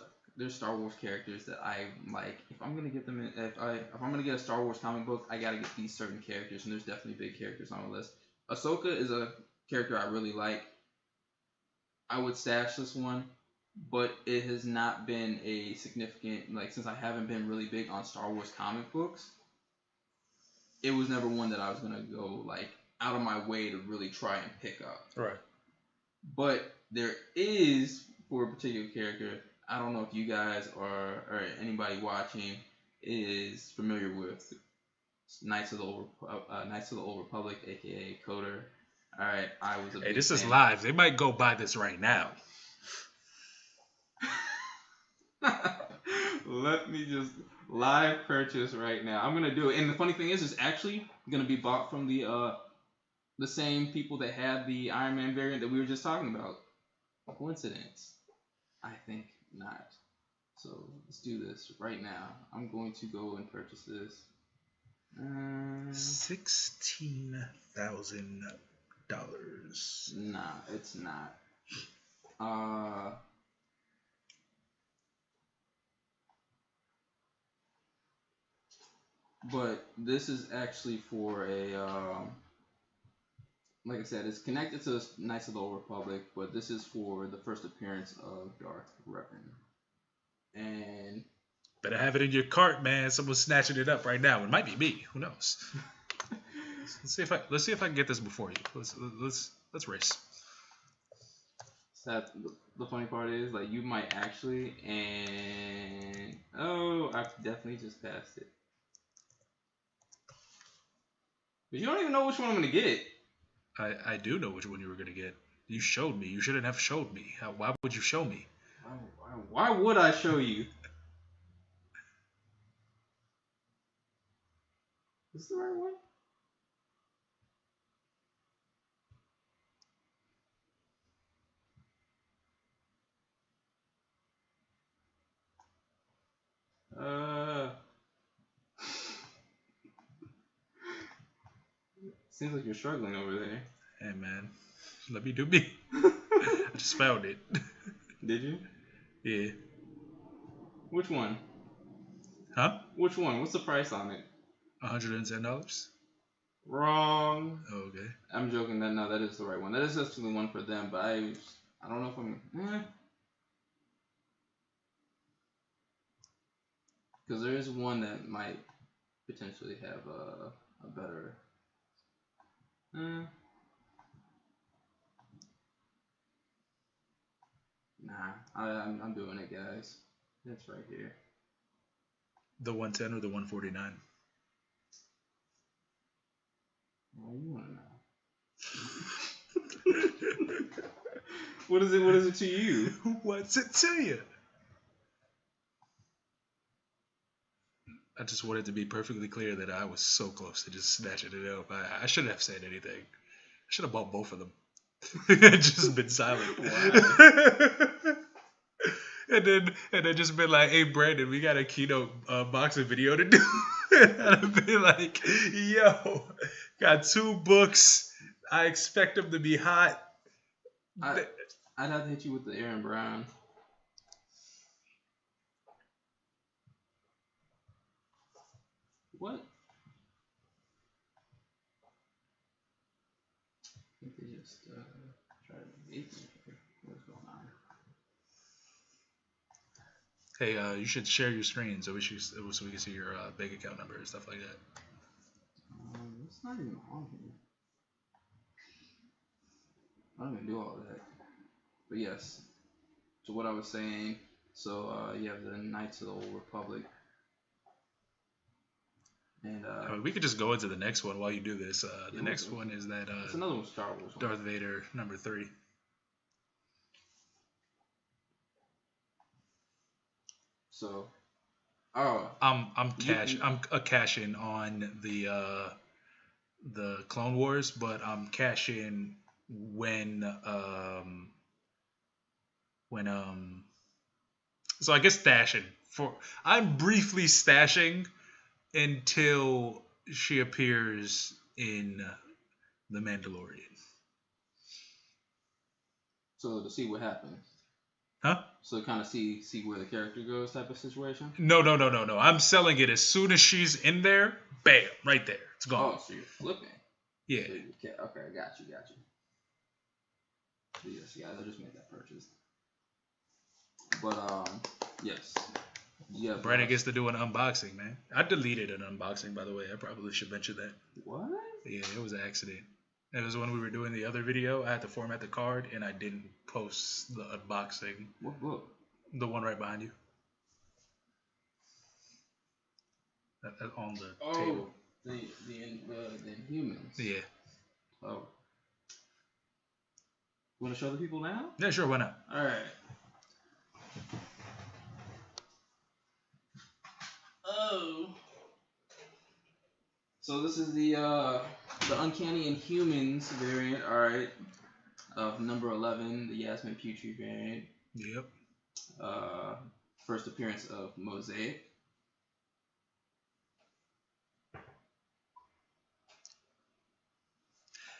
[SPEAKER 1] Star Wars characters that I like. If I'm gonna get them, if I'm gonna get a Star Wars comic book, I gotta get these certain characters, and there's definitely big characters on the list. Ahsoka is a character I really like. I would stash this one, but it has not been a significant, like, since I haven't been really big on Star Wars comic books. It was never one that I was gonna go like out of my way to really try and pick up.
[SPEAKER 2] Right.
[SPEAKER 1] But there is, for a particular character, I don't know if you guys or anybody watching is familiar with Knights of the Old Republic, aka Coder. All right, I was a big
[SPEAKER 2] Hey, this
[SPEAKER 1] fan.
[SPEAKER 2] is live. They might go buy this right now.
[SPEAKER 1] Let me just live purchase right now. I'm gonna do it, and the funny thing is, it's actually gonna be bought from the same people that had the Iron Man variant that we were just talking about. Coincidence? I think not. So let's do this right now. I'm going to go and purchase this.
[SPEAKER 2] $16,000.
[SPEAKER 1] Nah, it's not. But this is actually for a like I said, it's connected to Knights of the Old Republic, but this is for the first appearance of Darth Revan. And
[SPEAKER 2] better have it in your cart, man. Someone's snatching it up right now. It might be me. Who knows? Let's see if I can get this before you. Let's race.
[SPEAKER 1] That the funny part is, like, you might actually, and I definitely just passed it. But you don't even know which one I'm gonna get.
[SPEAKER 2] I do know which one you were gonna get. You showed me. You shouldn't have showed me. Why would you show me?
[SPEAKER 1] Why would I show you? Is this the right one? Seems like you're struggling over there.
[SPEAKER 2] Hey, man. Let me do me. I just found it.
[SPEAKER 1] Did you?
[SPEAKER 2] Yeah.
[SPEAKER 1] Which one?
[SPEAKER 2] Huh?
[SPEAKER 1] Which one? What's the price on it?
[SPEAKER 2] $110.
[SPEAKER 1] Wrong.
[SPEAKER 2] Oh, okay.
[SPEAKER 1] I'm joking. That is the right one. That is actually the one for them, but I don't know if I'm. Because there is one that might potentially have a better. Nah, I'm doing it, guys. It's right here.
[SPEAKER 2] The 110 or the 149?
[SPEAKER 1] Well, you want to know. What is it? What is it to you?
[SPEAKER 2] What's it to you? I just wanted to be perfectly clear that I was so close to just snatching it up. I shouldn't have said anything. I should have bought both of them. Just been silent. and then just been like, hey, Brandon, we got a Keynote boxing video to do. And I've been like, yo, got 2 books. I expect them to be hot.
[SPEAKER 1] I'd have to hit you with the Aaron Brown. What? I think they just tried to bait me here. What's going on?
[SPEAKER 2] Hey, you should share your screen so we can see your bank account number and stuff like that.
[SPEAKER 1] It's not even on here. I don't even do all that. But yes, to what I was saying. So you have the Knights of the Old Republic. And
[SPEAKER 2] we could just go into the next one while you do this. The next one is that
[SPEAKER 1] it's another one, Star Wars one.
[SPEAKER 2] Darth Vader #3.
[SPEAKER 1] So,
[SPEAKER 2] I'm a cash in on the Clone Wars, but I'm cash in when so I guess stashing I'm briefly stashing until she appears in The Mandalorian.
[SPEAKER 1] So to see what happens.
[SPEAKER 2] Huh?
[SPEAKER 1] So kind of see where the character goes type of situation?
[SPEAKER 2] No. I'm selling it as soon as she's in there, bam, right there. It's gone.
[SPEAKER 1] Oh, so you're flipping.
[SPEAKER 2] Yeah.
[SPEAKER 1] So okay, got you. So yes, guys, I just made that purchase. But, yes. Yeah,
[SPEAKER 2] Brandon gets to do an unboxing, man. I deleted an unboxing, by the way. I probably should mention that.
[SPEAKER 1] What?
[SPEAKER 2] Yeah, it was an accident. It was when we were doing the other video. I had to format the card, and I didn't post the unboxing.
[SPEAKER 1] What book?
[SPEAKER 2] The one right behind you. On the table.
[SPEAKER 1] The Inhumans.
[SPEAKER 2] Yeah.
[SPEAKER 1] Oh. Want to show the people now?
[SPEAKER 2] Yeah, sure. Why not?
[SPEAKER 1] All right. Oh. So this is the Uncanny Inhumans variant. All right. Of number 11, the Yasmin Putri variant.
[SPEAKER 2] Yep.
[SPEAKER 1] First appearance of Mosaic.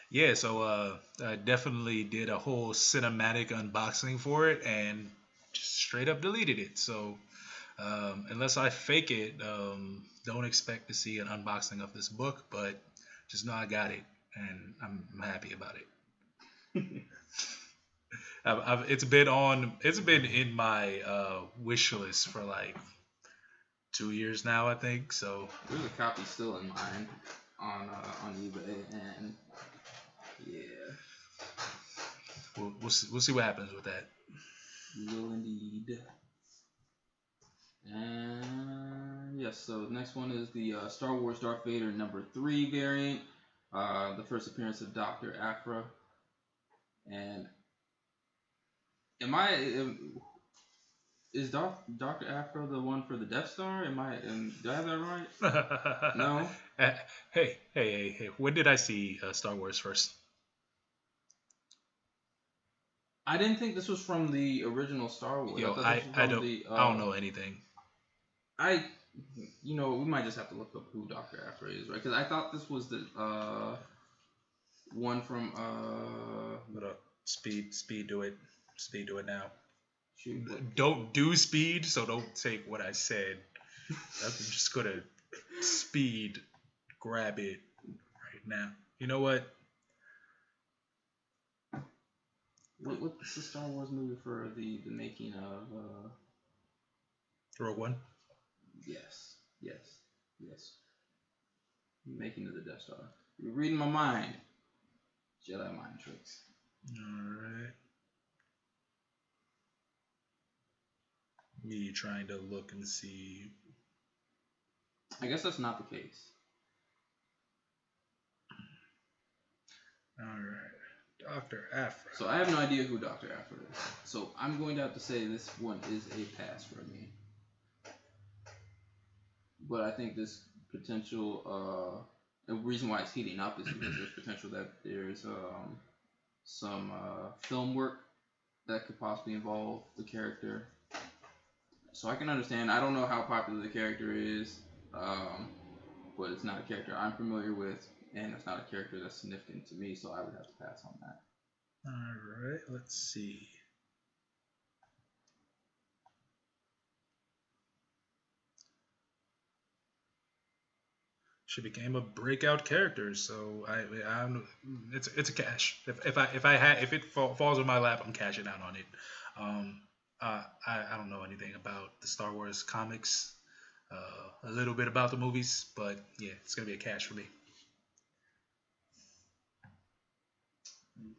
[SPEAKER 2] Yeah, so I definitely did a whole cinematic unboxing for it and just straight up deleted it. So unless I fake it, don't expect to see an unboxing of this book, but just know I got it and I'm happy about it. It's been in my wish list for like 2 years now, I think. So
[SPEAKER 1] there's a copy still in mine on eBay, and yeah,
[SPEAKER 2] we'll see what happens with that.
[SPEAKER 1] Will indeed. And yes, so the next one is the Star Wars Darth Vader number 3 variant. The first appearance of Dr. Aphra. And is Dr. Aphra the one for the Death Star? Do I have that right? No.
[SPEAKER 2] Hey! When did I see Star Wars first?
[SPEAKER 1] I didn't think this was from the original Star Wars.
[SPEAKER 2] Yo, I don't know anything.
[SPEAKER 1] We might just have to look up who Dr. Aphra is, right? Because I thought this was the one from
[SPEAKER 2] What up? Speed, do it now.
[SPEAKER 1] Shoot,
[SPEAKER 2] don't do speed, so don't take what I said. I'm just gonna speed grab it right now. You know what?
[SPEAKER 1] What's the Star Wars movie for the making of
[SPEAKER 2] Rogue One?
[SPEAKER 1] Yes. Making of the Death Star. You're reading my mind. Jedi mind tricks.
[SPEAKER 2] Alright. Me trying to look and see.
[SPEAKER 1] I guess that's not the case.
[SPEAKER 2] Alright. Dr. Aphra.
[SPEAKER 1] So I have no idea who Dr. Aphra is. So I'm going to have to say this one is a pass for me. But I think this potential, the reason why it's heating up is because there's potential that there's some film work that could possibly involve the character. So I can understand. I don't know how popular the character is, but it's not a character I'm familiar with, and it's not a character that's significant to me, so I would have to pass on that.
[SPEAKER 2] Alright, let's see. She became a breakout character, so it's a cash. If it falls in my lap, I'm cashing out on it. I don't know anything about the Star Wars comics, a little bit about the movies, but yeah, it's gonna be a cash for me.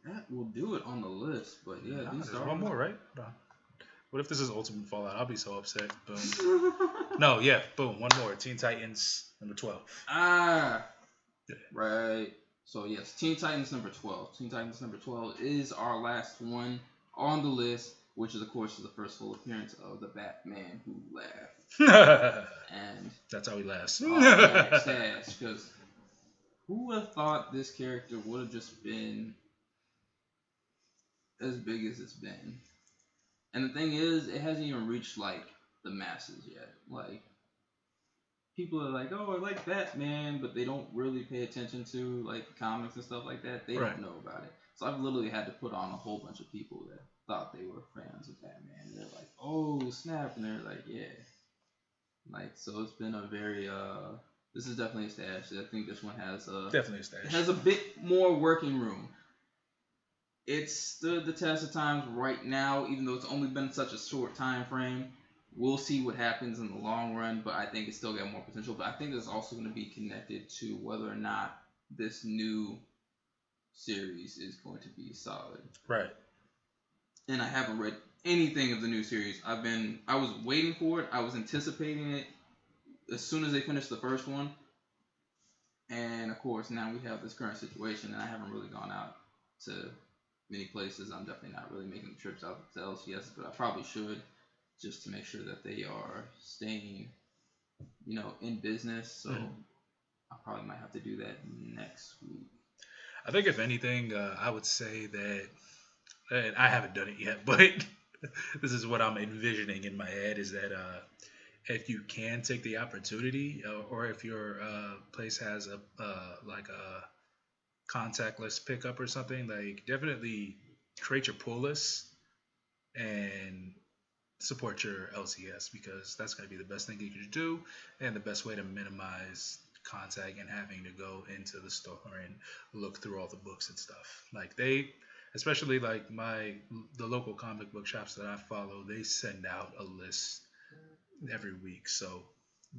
[SPEAKER 1] That will do it on the list, but yeah,
[SPEAKER 2] there's one more, right? What if this is Ultimate Fallout? I'll be so upset. Boom. No, yeah, boom. One more. Teen Titans number 12.
[SPEAKER 1] Yeah. Right. So yes, Teen Titans number 12. Teen Titans number 12 is our last one on the list, which is of course the first full appearance of the Batman who laughed. And
[SPEAKER 2] that's how he laughs.
[SPEAKER 1] Because who would have thought this character would have just been as big as it's been? And the thing is, it hasn't even reached like the masses yet. Like, people are like, oh, I like Batman, but they don't really pay attention to like comics and stuff like that. They
[SPEAKER 2] Right.
[SPEAKER 1] don't know about it. So I've literally had to put on a whole bunch of people that thought they were fans of Batman. And they're like, oh snap, and they're like, yeah. Like, so it's been a very this is definitely a stash. I think this one has
[SPEAKER 2] Definitely a stash.
[SPEAKER 1] it has a bit more working room. It's stood the test of times right now, even though it's only been such a short time frame. We'll see what happens in the long run, but I think it's still got more potential. But I think it's also going to be connected to whether or not this new series is going to be solid.
[SPEAKER 2] Right.
[SPEAKER 1] And I haven't read anything of the new series. I was waiting for it. I was anticipating it as soon as they finished the first one. And of course, now we have this current situation, and I haven't really gone out to many places. I'm definitely not really making trips out to LCS, but I probably should, just to make sure that they are staying, in business. So I probably might have to do that next week.
[SPEAKER 2] I think if anything, I would say that, and I haven't done it yet, but this is what I'm envisioning in my head, is that if you can take the opportunity, or if your place has a contactless pickup or something, like definitely create your pull list and support your LCS, because that's going to be the best thing you can do and the best way to minimize contact and having to go into the store and look through all the books and stuff. Like especially like the local comic book shops that I follow, they send out a list every week, so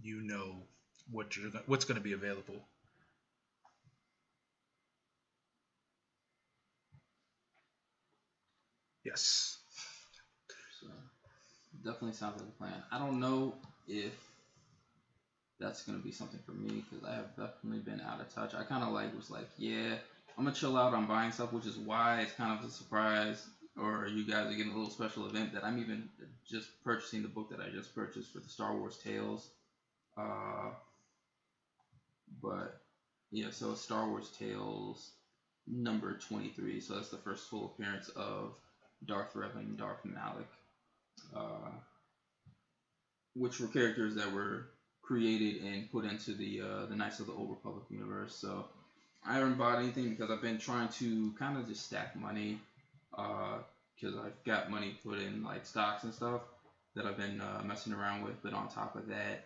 [SPEAKER 2] you know what's going to be available. Yes.
[SPEAKER 1] So definitely sounds like a plan. I don't know if that's gonna be something for me, because I have definitely been out of touch. I kind of was like, yeah, I'm gonna chill out on buying stuff, which is why it's kind of a surprise, or you guys are getting a little special event that I'm even just purchasing the book that I just purchased for the Star Wars Tales. But yeah, so Star Wars Tales number 23. So that's the first full appearance of Darth Revan and Darth Malik, which were characters that were created and put into the Knights of the Old Republic universe. So I haven't bought anything because I've been trying to kind of just stack money, because I've got money put in like stocks and stuff that I've been messing around with. But on top of that,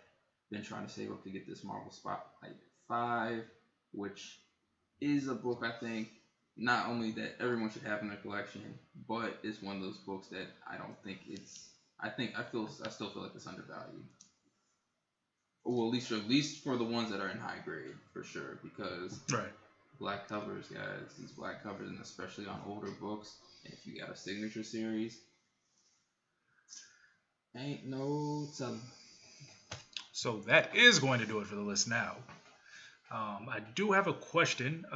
[SPEAKER 1] been trying to save up to get this Marvel Spotlight 5, which is a book I think not only that everyone should have in their collection, but it's one of those books that I don't think it's. I still feel like it's undervalued. Well, at least for the ones that are in high grade, for sure, because
[SPEAKER 2] Right.
[SPEAKER 1] black covers, guys, these black covers, and especially on older books, if you got a signature series, ain't no telling.
[SPEAKER 2] So that is going to do it for the list now. I do have a question.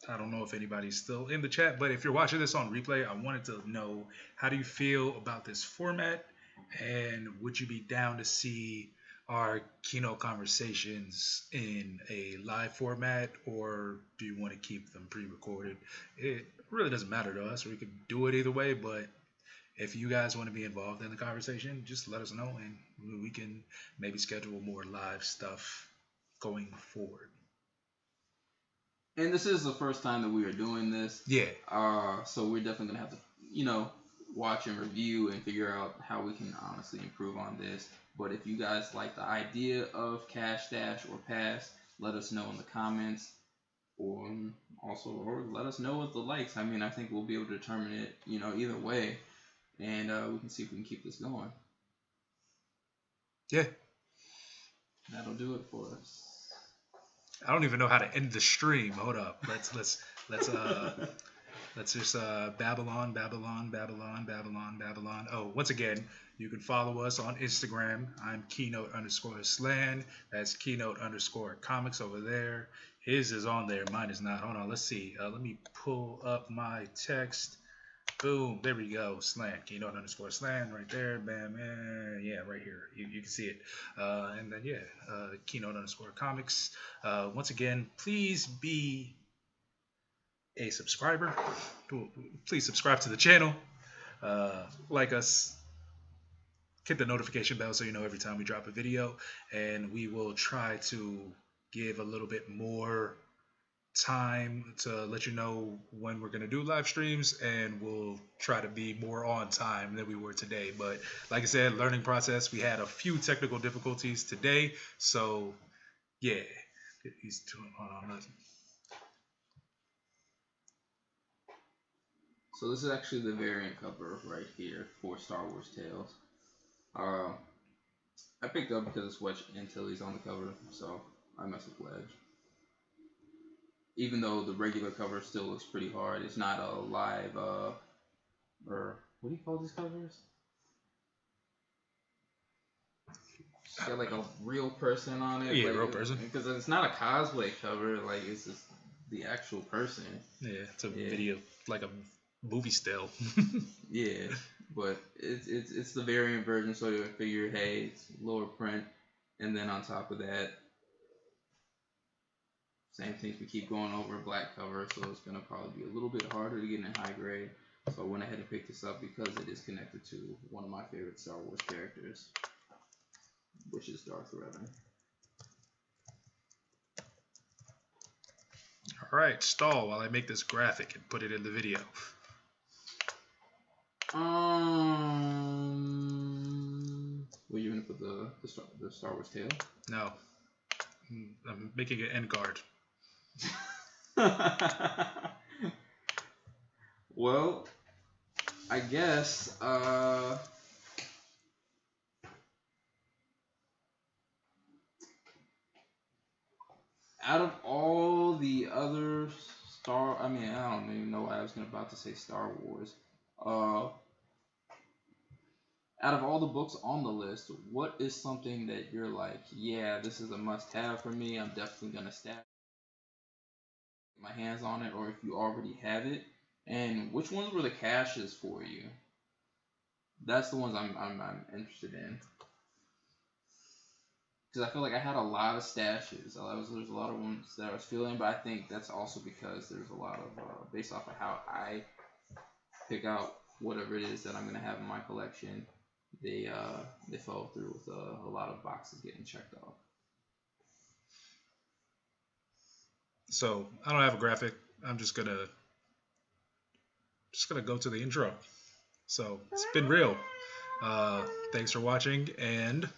[SPEAKER 2] I don't know if anybody's still in the chat, but if you're watching this on replay, I wanted to know, how do you feel about this format, and would you be down to see our keynote conversations in a live format, or do you want to keep them pre-recorded? It really doesn't matter to us. We could do it either way, but if you guys want to be involved in the conversation, just let us know, and we can maybe schedule more live stuff going forward.
[SPEAKER 1] And this is the first time that we are doing this.
[SPEAKER 2] Yeah.
[SPEAKER 1] So we're definitely gonna have to, watch and review and figure out how we can honestly improve on this. But if you guys like the idea of Cash Dash or Pass, let us know in the comments, or let us know with the likes. I mean, I think we'll be able to determine it, either way, and we can see if we can keep this going.
[SPEAKER 2] Yeah.
[SPEAKER 1] That'll do it for us.
[SPEAKER 2] I don't even know how to end the stream. Hold up. Let's just Babylon. Oh, once again, you can follow us on Instagram. I'm Keynote_Slan. That's Keynote_Comics over there. His is on there. Mine is not. Hold on. Let's see. Let me pull up my text. Boom. There we go. Slan. Keynote_Slan right there. Bam. Yeah, right here. You can see it. And then, Keynote_Comics. Once again, please be a subscriber. Please subscribe to the channel. Like us. hit the notification bell so you know every time we drop a video. And we will try to give a little bit more time to let you know when we're going to do live streams, and we'll try to be more on time than we were today. But like I said, learning process. We had a few technical difficulties today, so yeah. He's doing. Hold on.
[SPEAKER 1] So this is actually the variant cover right here for Star Wars Tales. I picked up because it's Wedge Antilles on the cover, so I mess with Wedge. Even though the regular cover still looks pretty hard, it's not a live, or what do you call these covers? It's got like a real person on it.
[SPEAKER 2] Yeah,
[SPEAKER 1] like,
[SPEAKER 2] real person.
[SPEAKER 1] Because it's not a cosplay cover, like it's just the actual person.
[SPEAKER 2] Yeah, it's a video, like a movie still.
[SPEAKER 1] Yeah, but it's the variant version, so you figure, hey, it's lower print, and then on top of that, same things we keep going over, black cover, so it's going to probably be a little bit harder to get in high grade. So I went ahead and picked this up because it is connected to one of my favorite Star Wars characters, which is Darth Vader.
[SPEAKER 2] Alright, stall while I make this graphic and put it in the video.
[SPEAKER 1] Were you going to put the Star Wars tail?
[SPEAKER 2] No. I'm making an end card.
[SPEAKER 1] Well, I guess out of all the other I don't even know why I was about to say Star Wars. Out of all the books on the list, what is something that you're like, yeah, this is a must-have for me, I'm definitely gonna stab my hands on it, or if you already have it, and which ones were the caches for you? That's the ones I'm interested in, because I feel like I had a lot of stashes. There's a lot of ones that I was feeling, but I think that's also because there's a lot of based off of how I pick out whatever it is that I'm gonna have in my collection. They fell through with a lot of boxes getting checked off.
[SPEAKER 2] So I don't have a graphic. I'm just gonna go to the intro. So it's been real. Thanks for watching, and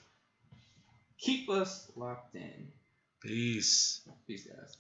[SPEAKER 1] keep us locked in.
[SPEAKER 2] Peace.
[SPEAKER 1] Peace, guys.